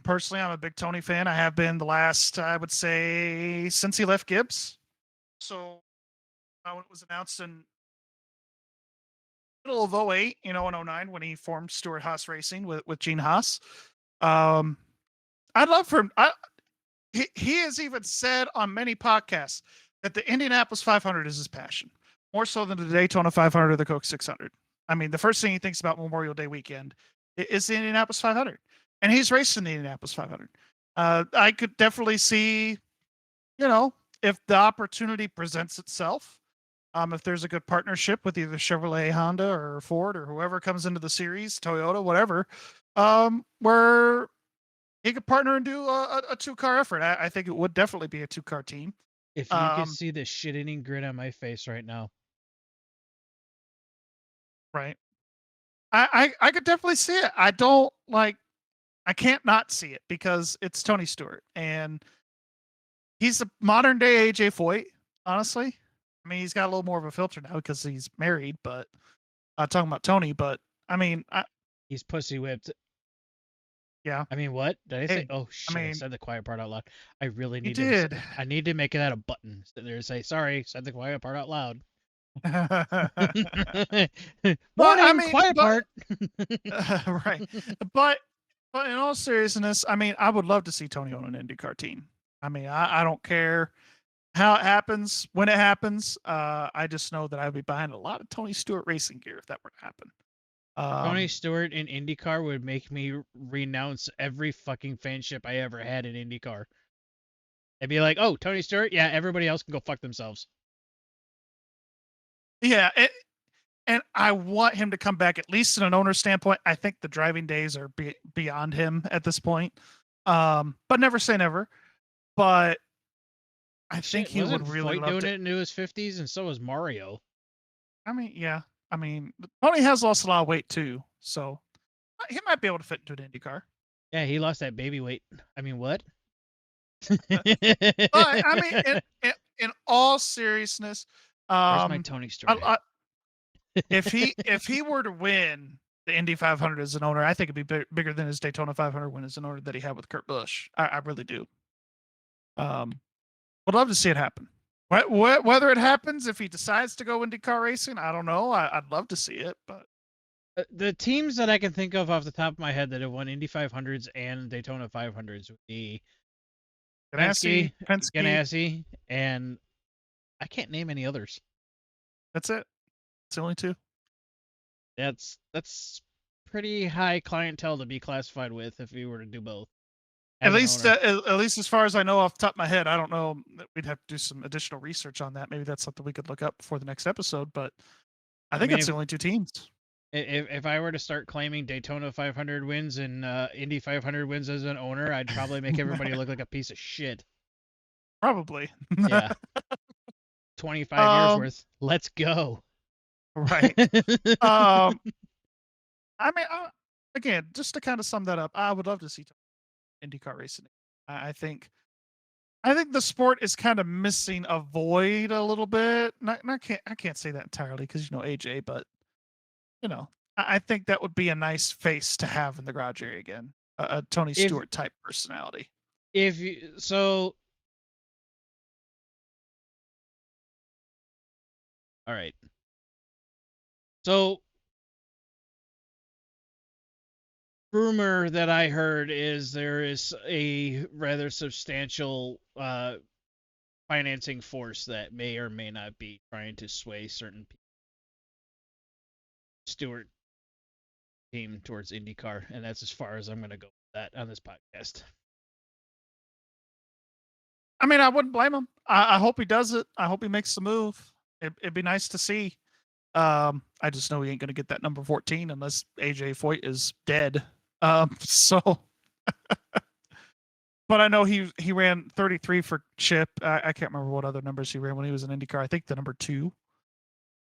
Personally, I'm a big Tony fan. I have been the last, I would say, since he left Gibbs. So when it was announced in middle of 08, in 09, when he formed Stewart Haas Racing with Gene Haas. I'd love for him. He has even said on many podcasts that the Indianapolis 500 is his passion, more so than the Daytona 500 or the Coke 600. I mean, the first thing he thinks about Memorial Day weekend is the Indianapolis 500, and he's racing the Indianapolis 500. I could definitely see, if the opportunity presents itself, if there's a good partnership with either Chevrolet, Honda, or Ford, or whoever comes into the series, Toyota, whatever, where he could partner and do a two-car effort. I think it would definitely be a two-car team. If you could see the shit-eating grin on my face right now. Right. I could definitely see it. I can't not see it because it's Tony Stewart, and he's a modern day AJ Foyt, honestly. I mean, he's got a little more of a filter now because he's married, but talking about Tony, but I mean, he's pussy whipped. Yeah. I mean, what did I say? Oh shit! I said the quiet part out loud. I really need to. I need to make that a button. There, say sorry. Said the quiet part out loud. Quiet part. Right. But in all seriousness, I mean, I would love to see Tony on an IndyCar team. I mean, I don't care how it happens, when it happens. I just know that I'd be buying a lot of Tony Stewart racing gear if that were to happen. Tony Stewart in IndyCar would make me renounce every fucking fanship I ever had in IndyCar. I'd be like, oh, Tony Stewart? Yeah, everybody else can go fuck themselves. Yeah, and I want him to come back, at least in an owner standpoint. I think the driving days are beyond him at this point. But never say never. But I think he would really love doing it into his 50s, and so was Mario. I mean, yeah. I mean, Tony has lost a lot of weight too, so he might be able to fit into an IndyCar. Yeah, he lost that baby weight. I mean, what? But I mean, in all seriousness, where's my Tony Stewart? If he were to win the Indy 500 as an owner, I think it'd be bigger than his Daytona 500 win as an owner that he had with Kurt Busch. I really do. Would love to see it happen. Whether it happens, if he decides to go IndyCar racing, I don't know. I'd love to see it, but the teams that I can think of off the top of my head that have won Indy 500s and Daytona 500s would be Penske, and I can't name any others. That's it. It's only two. That's pretty high clientele to be classified with if we were to do both. At least as far as I know off the top of my head, I don't know. We'd have to do some additional research on that. Maybe that's something we could look up before the next episode. But I think it's the only two teams. If I were to start claiming Daytona 500 wins and Indy 500 wins as an owner, I'd probably make everybody look like a piece of shit. Probably. Yeah. 25 years worth. Let's go. Right. I mean, again, just to kind of sum that up, I would love to see IndyCar racing. I think the sport is kind of missing a void a little bit. I can't say that entirely because AJ, but I think that would be a nice face to have in the garage area again. A Tony Stewart type personality. All right. So, rumor that I heard is there is a rather substantial financing force that may or may not be trying to sway certain Stewart team towards IndyCar, and that's as far as I'm going to go with that on this podcast. I mean, I wouldn't blame him. I hope he does it. I hope he makes the move. It'd be nice to see. I just know he ain't going to get that number 14 unless AJ Foyt is dead. So, but I know he ran 33 for Chip. I can't remember what other numbers he ran when he was in IndyCar. I think the number 2.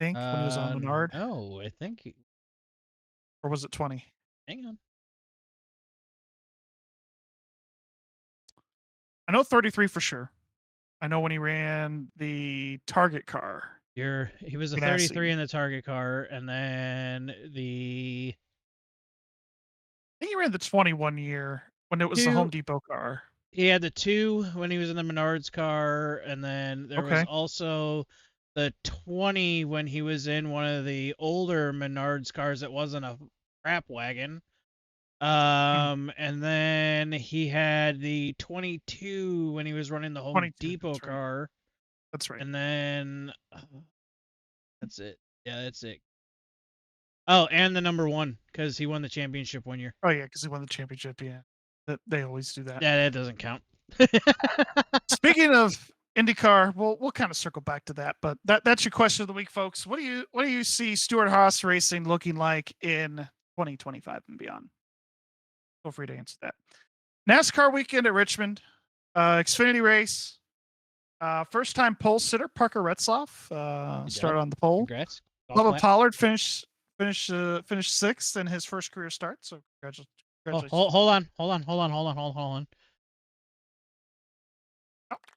I think when he was on Menard. No, I think. Or was it 20? Hang on. I know 33 for sure. I know when he ran the Target car. He was a Ganassi. 33 in the Target car, and then I think he ran the 21 year when it was the 2. Home Depot car. He had the 2 when he was in the Menards car, and then there was also the 20 when he was in one of the older Menards cars that wasn't a crap wagon. And then he had the 22 when he was running the Home Depot car. That's right. And then that's it. Yeah, that's it. Oh, and the number 1 because he won the championship one year. Oh yeah, because he won the championship. Yeah, they always do that. Yeah, that doesn't count. Speaking of IndyCar, we'll kind of circle back to that, but that's your question of the week, folks. What do you see Stewart-Haas Racing looking like in 2025 and beyond? Feel free to answer that. NASCAR weekend at Richmond, Xfinity race. First time pole sitter Parker Retzloff started on the pole. Congrats. Bubba Pollard finished 6th in his first career start. So congratulations. Oh, hold on. Oh,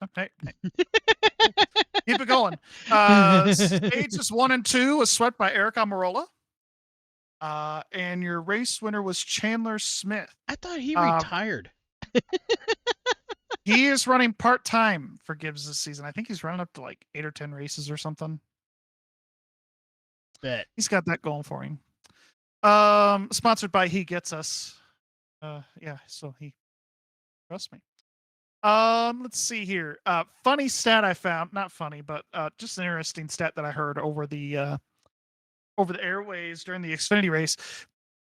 okay. Keep it going. Stages 1 and 2 was swept by Eric Almirola. And your race winner was Chandler Smith. I thought he retired. He is running part-time for Gibbs this season. I think he's running up to like 8 or 10 races or something. Bet. He's got that going for him. Sponsored by He Gets Us. Yeah, so he trust me. Let's see here. Funny stat I found, not funny, but just an interesting stat that I heard over the airways during the Xfinity race.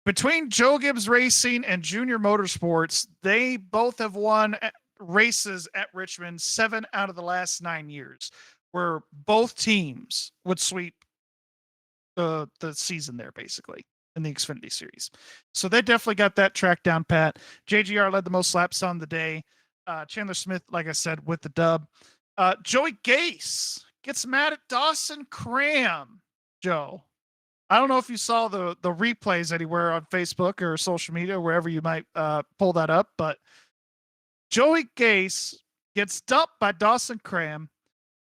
Between Joe Gibbs Racing and Junior Motorsports, they both have won races at Richmond 7 out of the last 9 years, where both teams would sweep the season there, basically, in the Xfinity series. So they definitely got that track down pat. JGR led the most laps on the day. Chandler Smith, like I said, with the dub. Joey Gase gets mad at Dawson Cram. Joe, I don't know if you saw the replays anywhere on Facebook or social media, wherever you might pull that up, but Joey Gase gets dumped by Dawson Cram.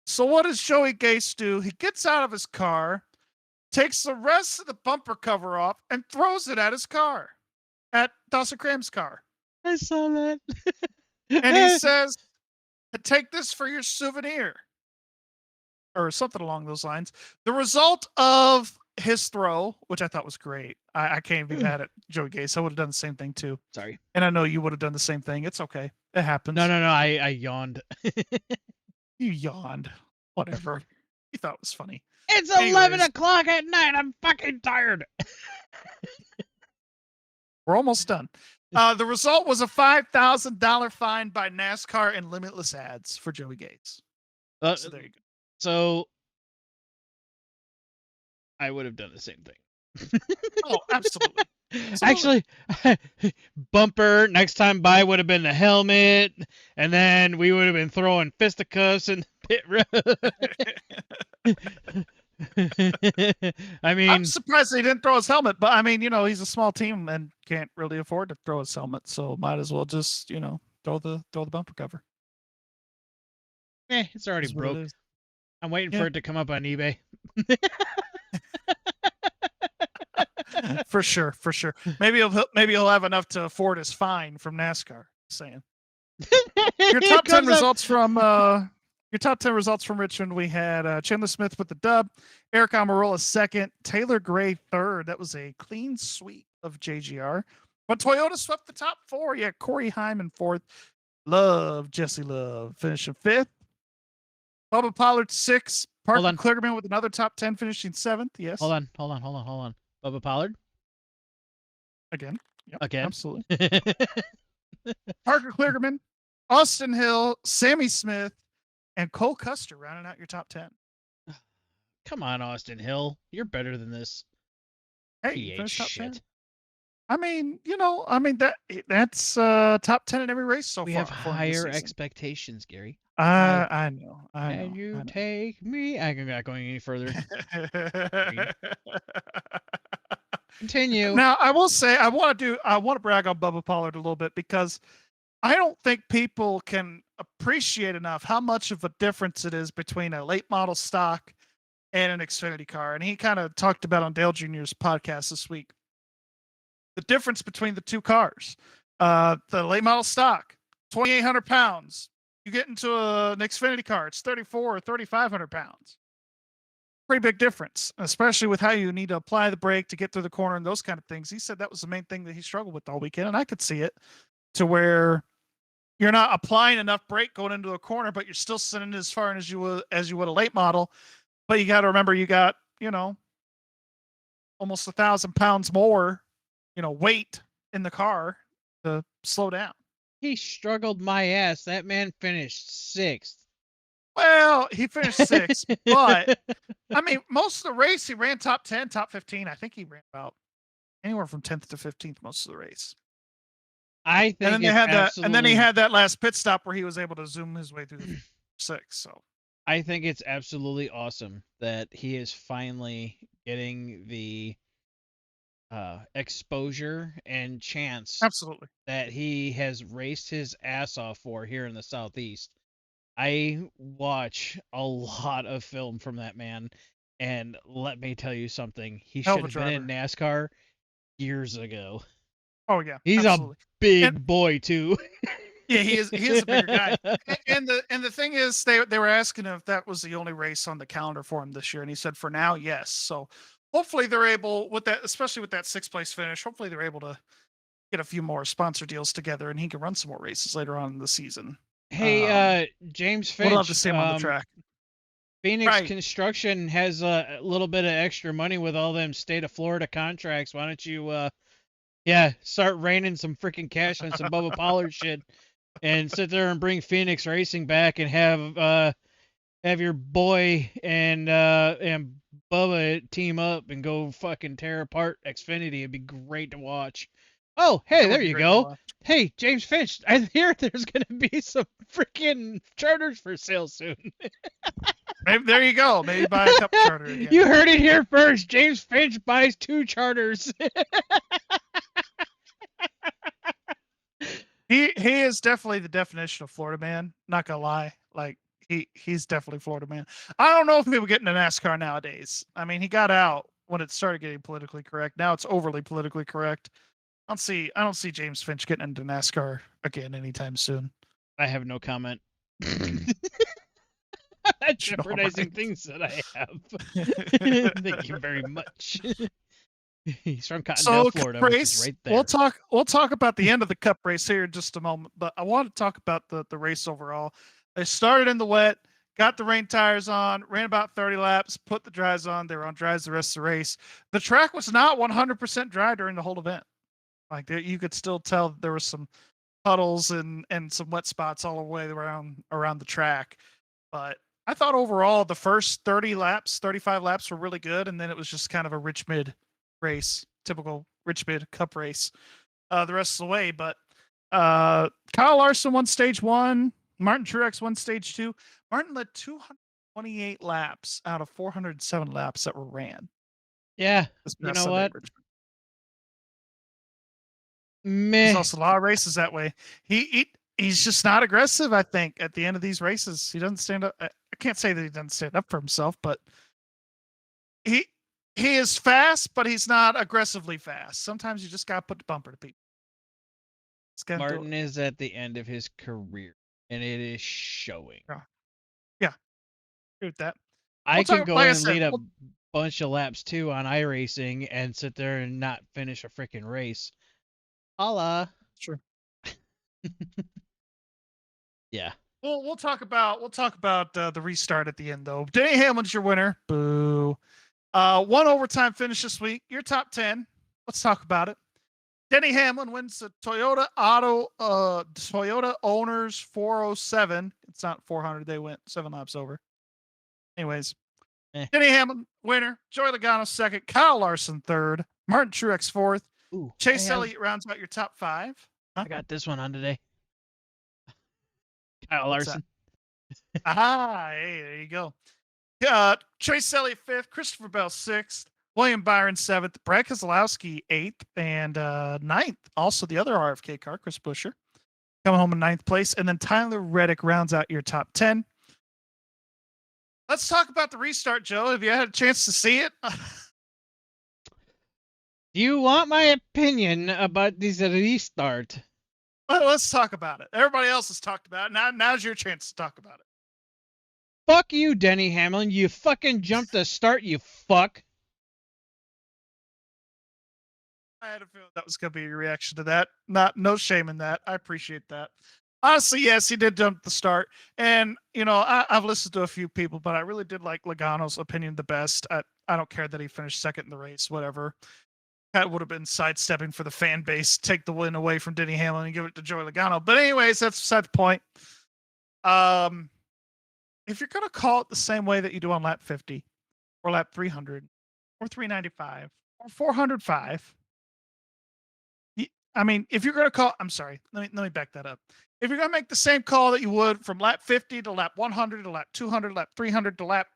So what does Joey Gase do? He gets out of his car, takes the rest of the bumper cover off, and throws it at his car, at Dawson Cram's car. I saw that. And he says, take this for your souvenir. Or something along those lines. The result of his throw, which I thought was great. I can't be mad at Joey Gase. I would have done the same thing too. Sorry. And I know you would have done the same thing. It's okay. It happens. No. I yawned. You yawned. Whatever. You thought it was funny. It's 11 o'clock at night. I'm fucking tired. We're almost done. The result was a $5,000 fine by NASCAR and limitless ads for Joey Gase. So there you go. So I would have done the same thing. Oh, absolutely. Actually, bumper next time by would have been the helmet, and then we would have been throwing fisticuffs in pit road. I mean, I'm surprised he didn't throw his helmet, but I mean, he's a small team and can't really afford to throw his helmet, so might as well just, throw the bumper cover. It's already broke. I'm waiting for it to come up on eBay. For sure. Maybe he'll have enough to afford his fine from NASCAR. Saying. Your top 10 results from Your top 10 results from Richmond. We had Chandler Smith with the dub, Eric Amarola second, Taylor Gray third. That was a clean sweep of JGR. But Toyota swept the top 4. Yeah, Corey Hyman fourth. Jesse Love finishing fifth. Bubba Pollard sixth. Parker Kligerman with another top 10 finishing seventh. Yes. Hold on. Bubba Pollard? Again. Yep, Again? absolutely. Parker Kligerman, Austin Hill, Sammy Smith, and Cole Custer rounding out your top 10. Come on, Austin Hill. You're better than this. Hey, you finished top 10. I mean, that's top 10 in every race so we far. have higher expectations, Gary. I know. And you take me. I'm not going any further. Continue. Now, I will say I want to brag on Bubba Pollard a little bit because I don't think people can appreciate enough how much of a difference it is between a late model stock and an Xfinity car. And he kind of talked about on Dale Jr.'s podcast this week the difference between the two cars. The late model stock, 2,800 pounds. You get into an Xfinity car, it's 3,400 or 3,500 pounds. Pretty big difference, especially with how you need to apply the brake to get through the corner and those kind of things. He said that was the main thing that he struggled with all weekend, and I could see it, to where you're not applying enough brake going into a corner, but you're still sitting as far as you would a late model. But you got to remember, you got almost 1,000 pounds more, weight in the car to slow down. He struggled my ass. That man finished sixth. Well, he finished sixth, but I mean, most of the race he ran top 10, top 15. I think he ran about anywhere from 10th to 15th most of the race. I think, and then he had that last pit stop where he was able to zoom his way through the 6. So I think it's absolutely awesome that he is finally getting the exposure and chance absolutely that he has raced his ass off for here in the Southeast. I watch a lot of film from that man, and let me tell you something. He should have been in NASCAR years ago. Oh yeah, he's absolutely. A big boy too. Yeah, he is a bigger guy. And the thing is, they were asking if that was the only race on the calendar for him this year, and he said for now, yes. So hopefully they're able, with that, especially with that 6th place finish, hopefully they're able to get a few more sponsor deals together, and he can run some more races later on in the season. Hey, James Finch. We'll love to see him on the track. Phoenix Construction has a little bit of extra money with all them state of Florida contracts. Why don't you, start raining some freaking cash on some Bubba Pollard shit, and sit there and bring Phoenix Racing back and have your boy and Bubba team up and go fucking tear apart Xfinity. It'd be great to watch. Oh, hey, there you go. Hey, James Finch, I hear there's going to be some freaking charters for sale soon. Maybe, there you go. Maybe buy a couple charters again. You heard it here first. James Finch buys 2 charters. He is definitely the definition of Florida man. Not gonna lie. Like he's definitely Florida man. I don't know if people get into NASCAR nowadays. I mean, he got out when it started getting politically correct. Now it's overly politically correct. I don't see James Finch getting into NASCAR again anytime soon. I have no comment. Jeopardizing things that I have. Thank you very much. He's from Cottondale, Florida, which is right there. We'll talk about the end of the Cup race here in just a moment, but I want to talk about the race overall. They started in the wet, got the rain tires on, ran about 30 laps, put the dries on. They were on dries the rest of the race. The track was not 100% dry during the whole event. Like you could still tell there was some puddles and some wet spots all the way around the track. But I thought overall the first 35 laps were really good, and then it was just kind of a Richmond race, typical Richmond Cup race the rest of the way. But Kyle Larson won stage 1, Martin Truex won stage 2. Martin led 228 laps out of 407 laps that were ran. Yeah, you know what? There's also a lot of races that way. He's just not aggressive, I think, at the end of these races. He doesn't stand up. I can't say that he doesn't stand up for himself, but he is fast, but he's not aggressively fast. Sometimes you just got to put the bumper to people. Martin is at the end of his career, and it is showing. Yeah, Agree with that. I We'll can talk- go like I and said, lead a we'll- bunch of laps too on iRacing and sit there and not finish a freaking race. Holla. Sure. Yeah. We'll talk about the restart at the end though. Denny Hamlin's your winner. Boo. One overtime finish this week. Your top 10. Let's talk about it. Denny Hamlin wins the Toyota Owners 407. It's not 400. They went 7 laps over. Anyways, Denny Hamlin winner. Joey Logano second. Kyle Larson third. Martin Truex fourth. Ooh, Chase Elliott rounds out your top 5. Huh? I got this one on today. Kyle What's Larson. Hey, there you go. Chase Elliott 5th, Christopher Bell 6th, William Byron 7th, Brad Keselowski 8th, and 9th. Also, the other RFK car, Chris Buescher, coming home in 9th place. And then Tyler Reddick rounds out your top 10. Let's talk about the restart, Joe. Have you had a chance to see it? Do you want my opinion about this restart? Let's talk about it. Everybody else has talked about it. Now's your chance to talk about it. Fuck you, Denny Hamlin. You fucking jumped the start, you fuck. I had a feeling that was going to be your reaction to that. No shame in that. I appreciate that. Honestly, yes, he did jump the start. And, I've listened to a few people, but I really did like Logano's opinion the best. I don't care that he finished second in the race, whatever. That would have been sidestepping for the fan base, take the win away from Denny Hamlin and give it to Joey Logano. But anyways, that's beside the point. If you're going to call it the same way that you do on lap 50 or lap 300 or 395 or 405, if you're going to call, I'm sorry, let me back that up. If you're going to make the same call that you would from lap 50 to lap 100 to lap 200, lap 300 to lap,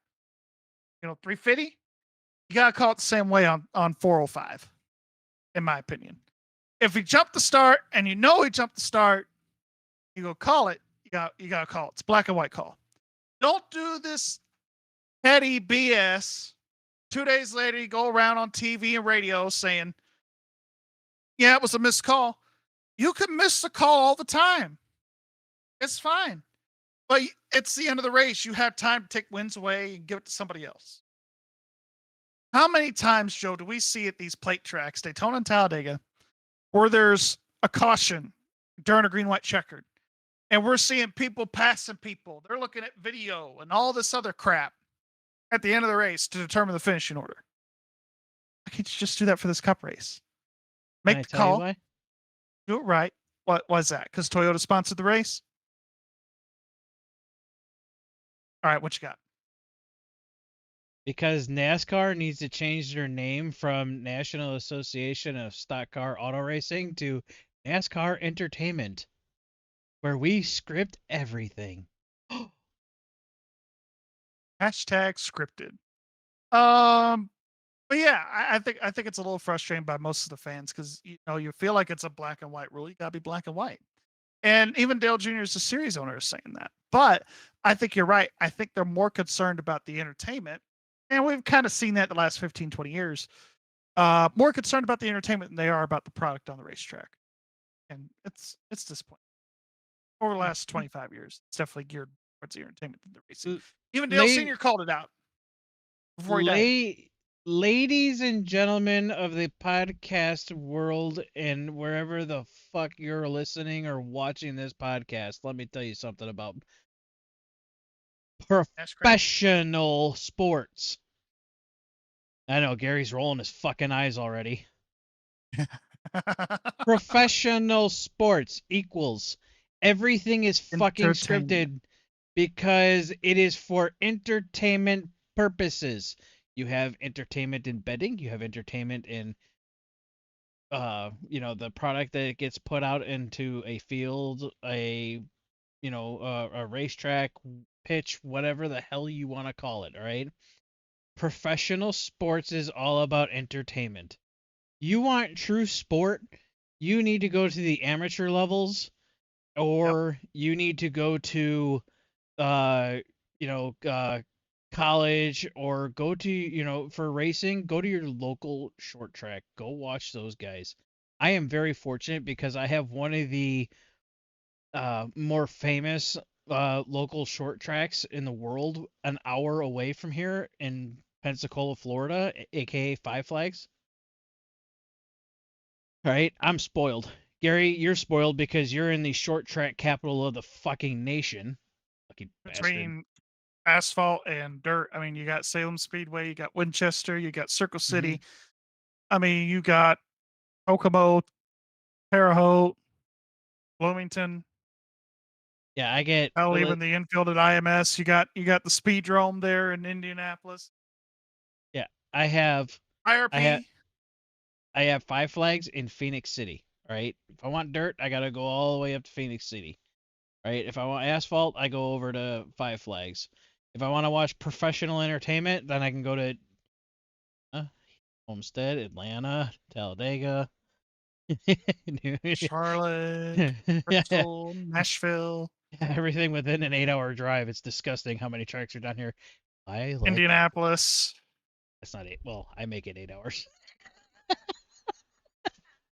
350, you got to call it the same way on 405, in my opinion. If he jumped the start and he jumped the start, you go call it, you got to call it. It's black and white call. Don't do this petty BS. 2 days later, you go around on TV and radio saying, yeah, it was a missed call. You can miss the call all the time. It's fine. But it's the end of the race. You have time to take wins away and give it to somebody else. How many times, Joe, do we see at these plate tracks, Daytona and Talladega, where there's a caution during a green-white checkered? And we're seeing people passing people. They're looking at video and all this other crap at the end of the race to determine the finishing order. Why can't you just do that for this cup race? Make the call. Why? Do it right. What was that? Because Toyota sponsored the race? All right, what you got? Because NASCAR needs to change their name from National Association of Stock Car Auto Racing to NASCAR Entertainment, where we script everything. Hashtag scripted. But yeah, I think it's a little frustrating by most of the fans because you feel like it's a black and white rule. You gotta be black and white. And even Dale Jr. as a series owner is saying that. But I think you're right. I think they're more concerned about the entertainment. And we've kind of seen that the last 15, 20 years. More concerned about the entertainment than they are about the product on the racetrack. And it's disappointing. Over the last 25 years, it's definitely geared towards the entertainment than the racing. Even Dale Sr. called it out before he died. Ladies and gentlemen of the podcast world and wherever the fuck you're listening or watching this podcast, let me tell you something about professional sports. I know Gary's rolling his fucking eyes already. Professional sports equals everything is fucking scripted because it is for entertainment purposes. You have entertainment in betting, you have entertainment in the product that gets put out into a field, a racetrack, pitch, whatever the hell you want to call it, all right? Professional sports is all about entertainment. You want true sport, you need to go to the amateur levels, or you need to go to college, or go to, for racing, go to your local short track. Go watch those guys. I am very fortunate because I have one of the more famous local short tracks in the world an hour away from here in Pensacola, Florida, aka Five Flags. All right, I'm spoiled. Gary, you're spoiled because you're in the short track capital of the fucking nation. Lucky bastard. Between asphalt and dirt, I mean, you got Salem Speedway, you got Winchester, you got Circle City. I mean, you got Kokomo, Terre Haute, Bloomington. Yeah, I get. Hell, even the infield at IMS. You got the Speedrome there in Indianapolis. Yeah, I have IRP. I have Five Flags in Phoenix City. All right, if I want dirt, I gotta go all the way up to Phoenix City. Right, if I want asphalt, I go over to Five Flags. If I want to watch professional entertainment, then I can go to Homestead, Atlanta, Talladega, Charlotte, Bristol, Nashville, everything within an 8-hour drive. It's disgusting how many tracks are down here. I like. Indianapolis. That's not 8. Well, I make it 8 hours.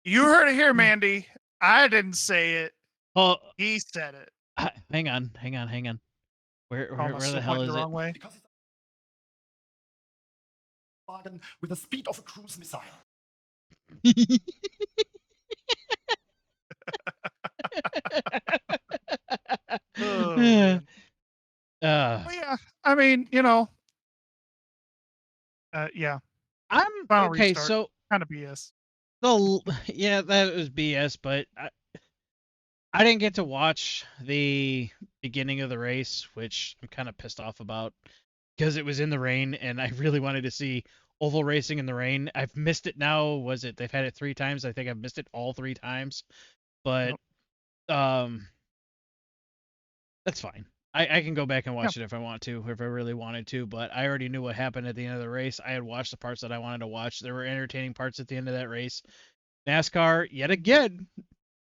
You heard it here, Mandy. I didn't say it. Oh, He said it. hang on. Where the hell is the wrong it? way. Because it's Wagen with the speed of a cruise missile. Oh, man. uh, Well, yeah, I mean, you know, yeah, I'm Final okay. restart. So kind of BS. yeah, that was BS, but I didn't get to watch the beginning of the race, which I'm kind of pissed off about because it was in the rain and I really wanted to see oval racing in the rain. I've missed it now. Was it? They've had it 3 times. I think I've missed it all 3 times. But that's fine. I can go back and watch it if I want to, if I really wanted to, but I already knew what happened at the end of the race. I had watched the parts that I wanted to watch. There were entertaining parts at the end of that race. NASCAR, yet again,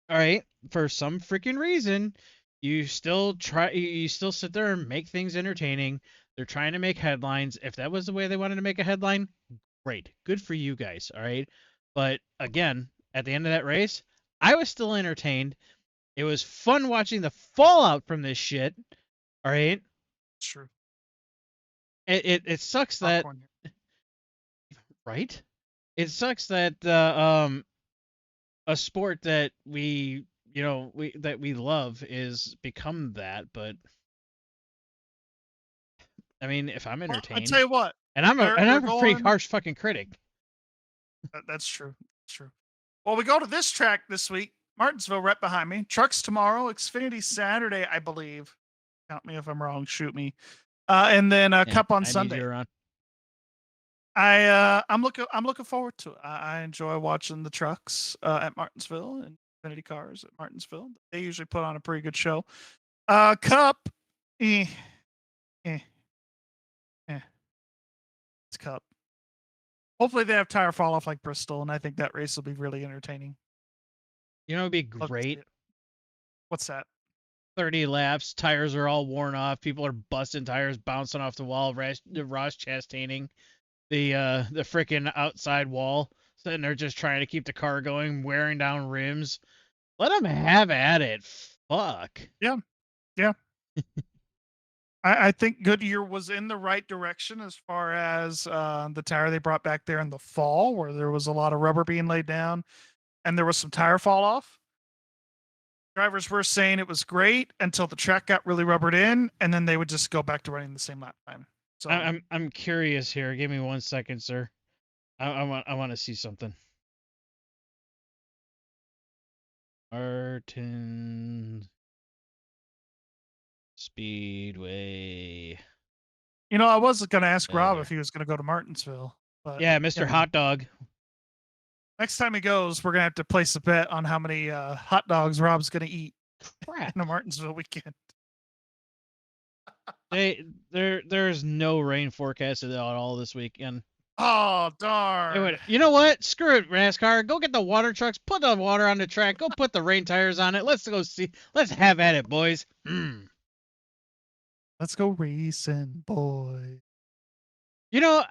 all right, for some freaking reason, you still sit there and make things entertaining. They're trying to make headlines. If that was the way they wanted to make a headline, great. Good for you guys, all right? But again, at the end of that race, I was still entertained. It was fun watching the fallout from this shit. All right. It's true. It sucks that Popcorn here. right. It sucks that a sport that we love is become that. But I mean, if I'm Well, I entertained, tell you what, and I'm they're a pretty going- harsh fucking critic. That's true. That's true. Well, we go to this track this week. Martinsville, right behind me. Trucks tomorrow. Xfinity Saturday, I believe. Count me if I'm wrong. Shoot me. And then Cup on Sunday. I'm looking forward to it. I enjoy watching the trucks at Martinsville and Xfinity cars at Martinsville. They usually put on a pretty good show. Cup, it's Cup. Hopefully they have tire fall off like Bristol, and I think that race will be really entertaining. You know, it'd be Love to see great. it. What's that? 30 laps, tires are all worn off, people are busting tires, bouncing off the wall, Ross Chastain'ing the freaking outside wall, sitting there just trying to keep the car going, wearing down rims. Let them have at it. Fuck. Yeah. I think Goodyear was in the right direction as far as the tire they brought back there in the fall, where there was a lot of rubber being laid down and there was some tire fall off. Drivers were saying it was great until the track got really rubbered in, and then they would just go back to running the same lap time. So I'm curious here. Give me 1 second, sir. I want to see something. Martin Speedway. You know, I was going to ask Rob There. if he was going to go to Martinsville. But Yeah, Mr. Hot Dog. Next time he goes, we're going to have to place a bet on how many hot dogs Rob's going to eat Crap. in a Martinsville weekend. There's no rain forecasted at all this weekend. Oh, darn. You know what? Screw it, NASCAR. Go get the water trucks. Put the water on the track. Go put the rain tires on it. Let's go see. Let's have at it, boys. Let's go racing, boy. You know,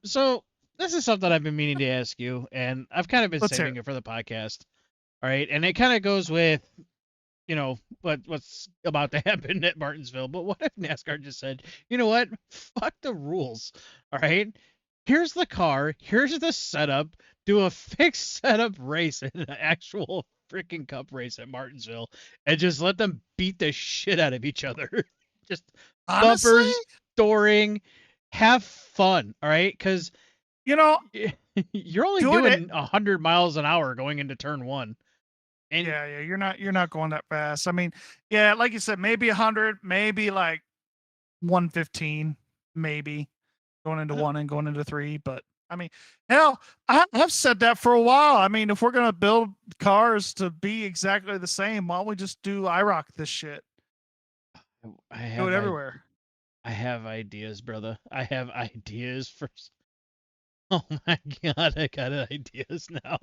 so this is something I've been meaning to ask you, and I've kind of been saving it for the podcast. All right, and it kind of goes with what's about to happen at Martinsville. But what if NASCAR just said, you know what? Fuck the rules. All right. Here's the car. Here's the setup. Do a fixed setup race in an actual freaking cup race at Martinsville, and just let them beat the shit out of each other. Just Honestly, bumpers, storing, have fun. All right, because you know, you're only doing doing 100 miles an hour going into turn one. And yeah, you're not going that fast. I mean, yeah, like you said, maybe 100, maybe like 115, maybe going into one and going into three. But I mean, hell, I've said that for a while. I mean, if we're gonna build cars to be exactly the same, why don't we just do IROC this shit? I Do have it everywhere. I have ideas, brother. I have ideas for. Oh my god, I got ideas now.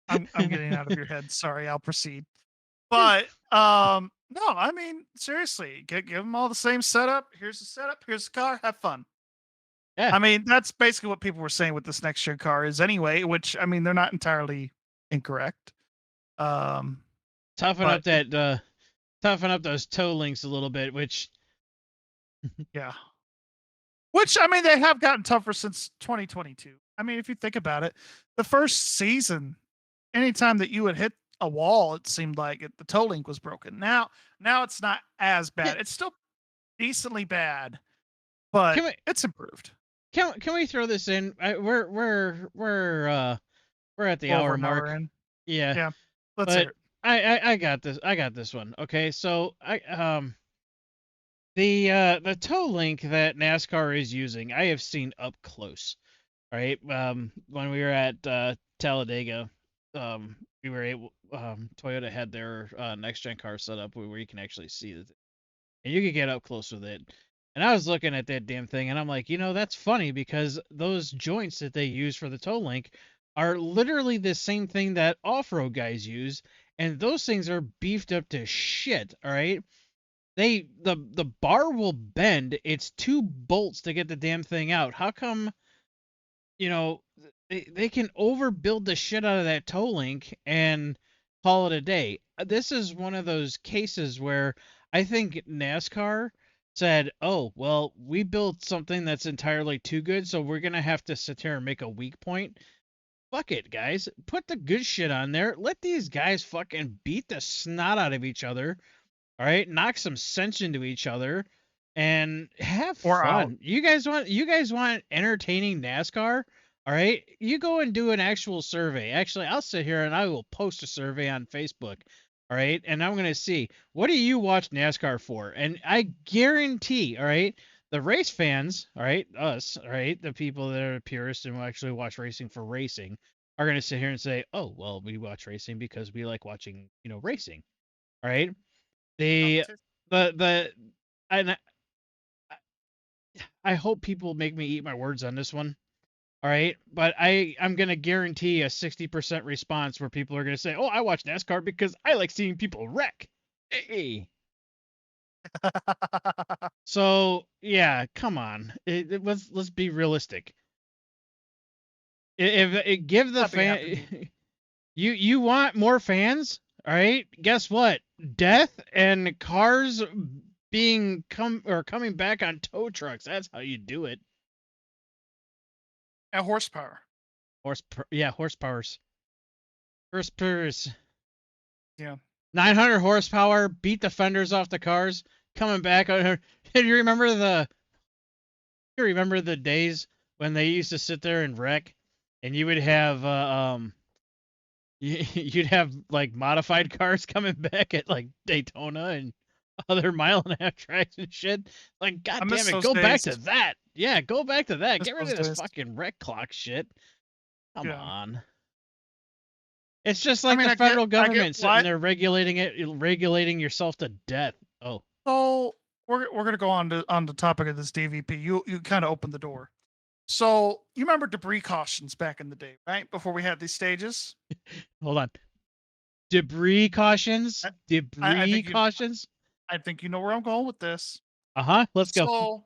I'm getting out of your head. Sorry, I'll proceed. But no, I mean, seriously, give them all the same setup. Here's the setup. Here's the car. Have fun. Yeah. I mean, that's basically what people were saying with this next gen car is anyway, which I mean, they're not entirely incorrect. Toughen but up toughen up those toe links a little bit, which yeah. Which I mean, they have gotten tougher since 2022. I mean, if you think about it, the first season, anytime that you would hit a wall, it seemed like the toe link was broken. Now it's not as bad. It's still decently bad, but it's improved. Can we throw this in? We're at the hour mark. Yeah. Yeah. Let's hear it. I got this. I got this one. Okay, so the toe link that NASCAR is using, I have seen up close. Right. When we were at Talladega, we were able. Toyota had their next gen car set up where you can actually see it, and you could get up close with it. And I was looking at that damn thing, and I'm like, that's funny because those joints that they use for the toe link are literally the same thing that off-road guys use, and those things are beefed up to shit. All right, the bar will bend. It's 2 bolts to get the damn thing out. How come? They can overbuild the shit out of that toe link and call it a day. This is one of those cases where I think NASCAR said, "Oh, well, we built something that's entirely too good, so we're gonna have to sit here and make a weak point." Fuck it, guys. Put the good shit on there. Let these guys fucking beat the snot out of each other. All right, knock some sense into each other, and have fun. Out. You guys want entertaining NASCAR? All right, you go and do an actual survey. Actually, I'll sit here and I will post a survey on Facebook. All right, and I'm gonna see what do you watch NASCAR for, and I guarantee, all right, the race fans, all right, us, all right, the people that are purists and will actually watch racing for racing, are gonna sit here and say, oh, well, we watch racing because we like watching, racing. All right. The and I hope people make me eat my words on this one. All right, but I'm gonna guarantee a 60% response where people are gonna say, "Oh, I watch NASCAR because I like seeing people wreck." Hey. So yeah, come on. Let's be realistic. If it give the fan, you want more fans, all right? Guess what? Death and cars being coming back on tow trucks. That's how you do it. At horsepower. Horsepowers. Horsepowers. Yeah. 900 horsepower, beat the fenders off the cars, coming back. Do you remember the days when they used to sit there and wreck, and you would have you'd have like modified cars coming back at like Daytona and other mile-and-a-half tracks and shit. Like, god damn it, go back to that. Yeah, go back to that. Get rid of this fucking wreck clock shit. Come on. It's just like the federal government sitting there regulating yourself to death. Oh. So we're gonna go on the topic of this DVP. You kind of opened the door. So you remember debris cautions back in the day, right? Before we had these stages. Hold on. Debris cautions? Cautions? I think you know where I'm going with this. Let's go. So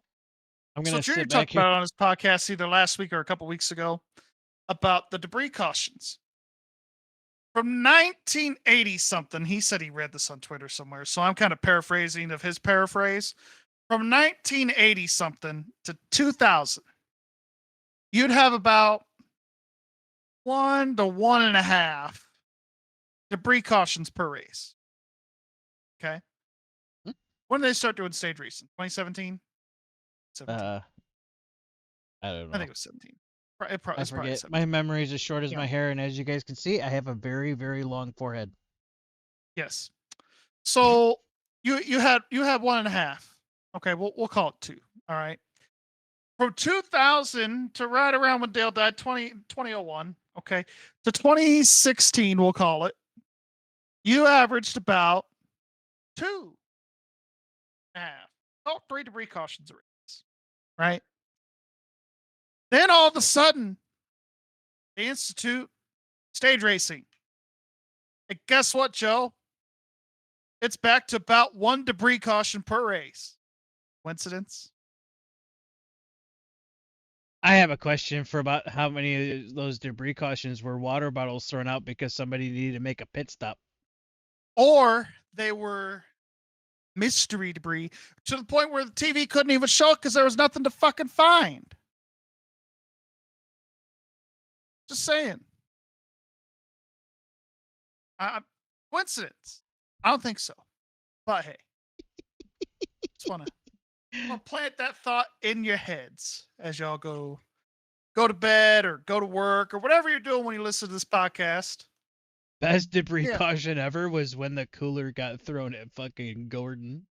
I'm gonna Junior sit back talked about it on his podcast either last week or a couple weeks ago about the debris cautions. from 1980 something. He said he read this on Twitter somewhere, so I'm kind of paraphrasing of his paraphrase. From 1980 something to 2000, you'd have about 1 to 1.5 debris cautions per race. Okay. Hmm? When did they start doing stage racing? 2017? 17. I don't know. I think it was 17. I It's probably forget. 17. My memory is as short as Yeah. my hair, and as you guys can see, I have a very, very long forehead. Yes. So you had 1.5. Okay, we'll call it 2. All right. From 2000 to right around when Dale died, 2001, okay, to 2016, we'll call it, you averaged about 2.5, about 3 debris cautions a race, right? Then all of a sudden, they institute stage racing. And guess what, Joe? It's back to about 1 debris caution per race. Coincidence? I have a question for about how many of those debris cautions were water bottles thrown out because somebody needed to make a pit stop. Or they were mystery debris to the point where the TV couldn't even show it because there was nothing to fucking find. Just saying. Coincidence? I don't think so. But hey, just want to plant that thought in your heads as y'all go to bed or go to work or whatever you're doing when you listen to this podcast. Best debris Yeah. caution ever was when the cooler got thrown at fucking Gordon.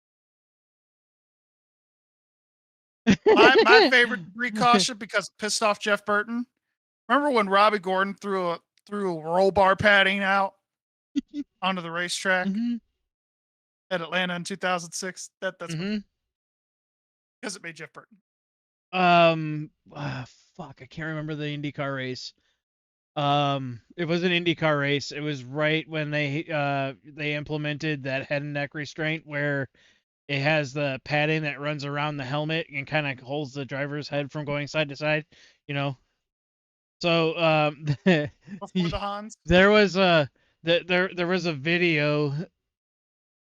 My favorite debris caution because it pissed off Jeff Burton. Remember when Robbie Gordon threw a roll bar padding out onto the racetrack Mhm. at Atlanta in 2006? That's Mhm. because it made Jeff Burton. Fuck, I can't remember the IndyCar race. It was an IndyCar race. It was right when they implemented that head and neck restraint where it has the padding that runs around the helmet and kind of holds the driver's head from going side to side, you know. So Before the Hans. there was there was a video,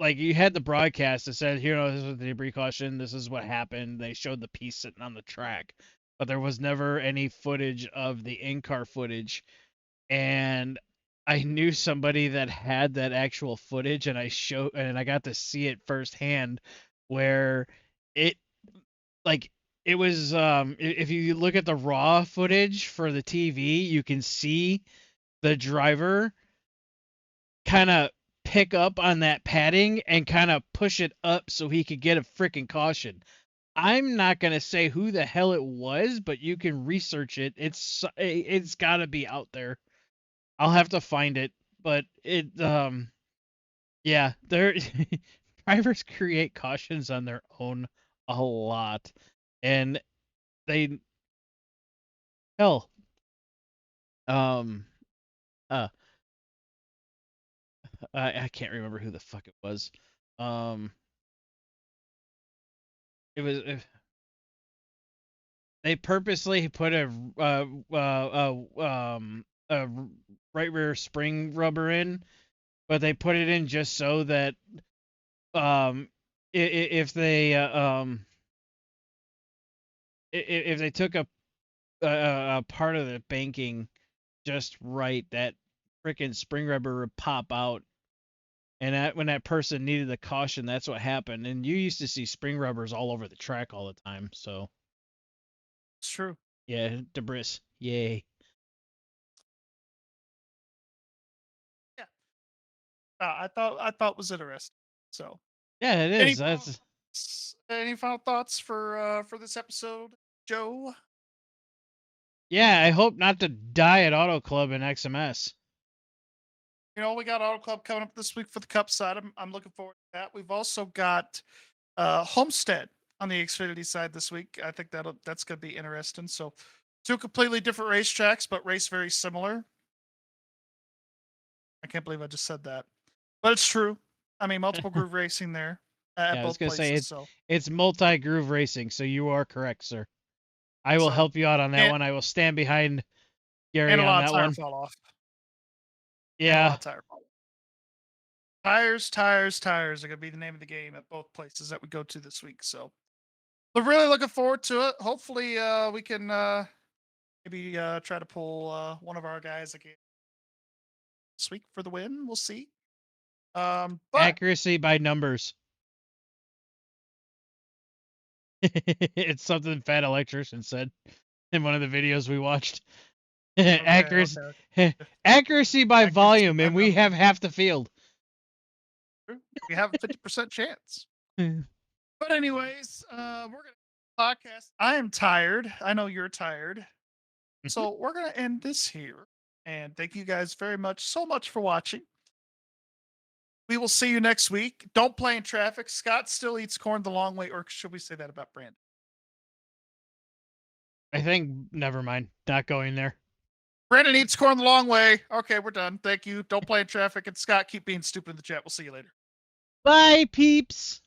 like you had the broadcast that said, you know, this is the debris caution, this is what happened. They showed the piece sitting on the track, but there was never any footage of the in-car footage. And I knew somebody that had that actual footage, and I got to see it firsthand, where it like it was if you look at the raw footage for the TV, you can see the driver kind of pick up on that padding and kind of push it up so he could get a freaking caution. I'm not gonna say who the hell it was, but you can research it. It's got to be out there. I'll have to find it, but yeah, they're drivers create cautions on their own a lot, and they hell um uh I can't remember who the fuck it was. Um, it was they purposely put a right rear spring rubber in, but they put it in just so that if they if they took a part of the banking just right, that freaking spring rubber would pop out. And when that person needed the caution, that's what happened. And you used to see spring rubbers all over the track all the time. So It's true. yeah, debris, yay. Yeah. I thought it was interesting. So Yeah, it any is. That's any final thoughts for this episode, Joe? yeah. I hope not to die at Auto Club in XMS. You know, we got Auto Club coming up this week for the Cup side. I'm looking forward to that. We've also got Homestead on the Xfinity side this week. I think that's going to be interesting. So, 2 completely different racetracks, but race very similar. I can't believe I just said that, but it's true. I mean, multiple groove racing there at Yeah, I was both gonna places. say So, it's multi-groove racing, so you are correct, sir. I will So, help you out on that and- one. I will stand behind Gary and a on lot that of tire one. fall off. And a lot Yeah. of tire problems. Tires are going to be the name of the game at both places that we go to this week. So we're really looking forward to it. Hopefully, we can maybe try to pull one of our guys again this week for the win. We'll see. But Accuracy by numbers. It's something Fat Electrician said in one of the videos we watched. Accuracy, okay. accuracy by Accuracy volume, by and we numbers. have half the field. We have a 50% chance. But anyways, we're gonna podcast. I am tired. I know you're tired. So we're gonna end this here. And thank you guys very much, so much for watching. We will see you next week. Don't play in traffic. Scott still eats corn the long way, or should we say that about Brandon? I think, never mind, not going there. Brandon eats corn the long way. Okay, we're done. Thank you. Don't play in traffic. And Scott, keep being stupid in the chat. We'll see you later. Bye, peeps.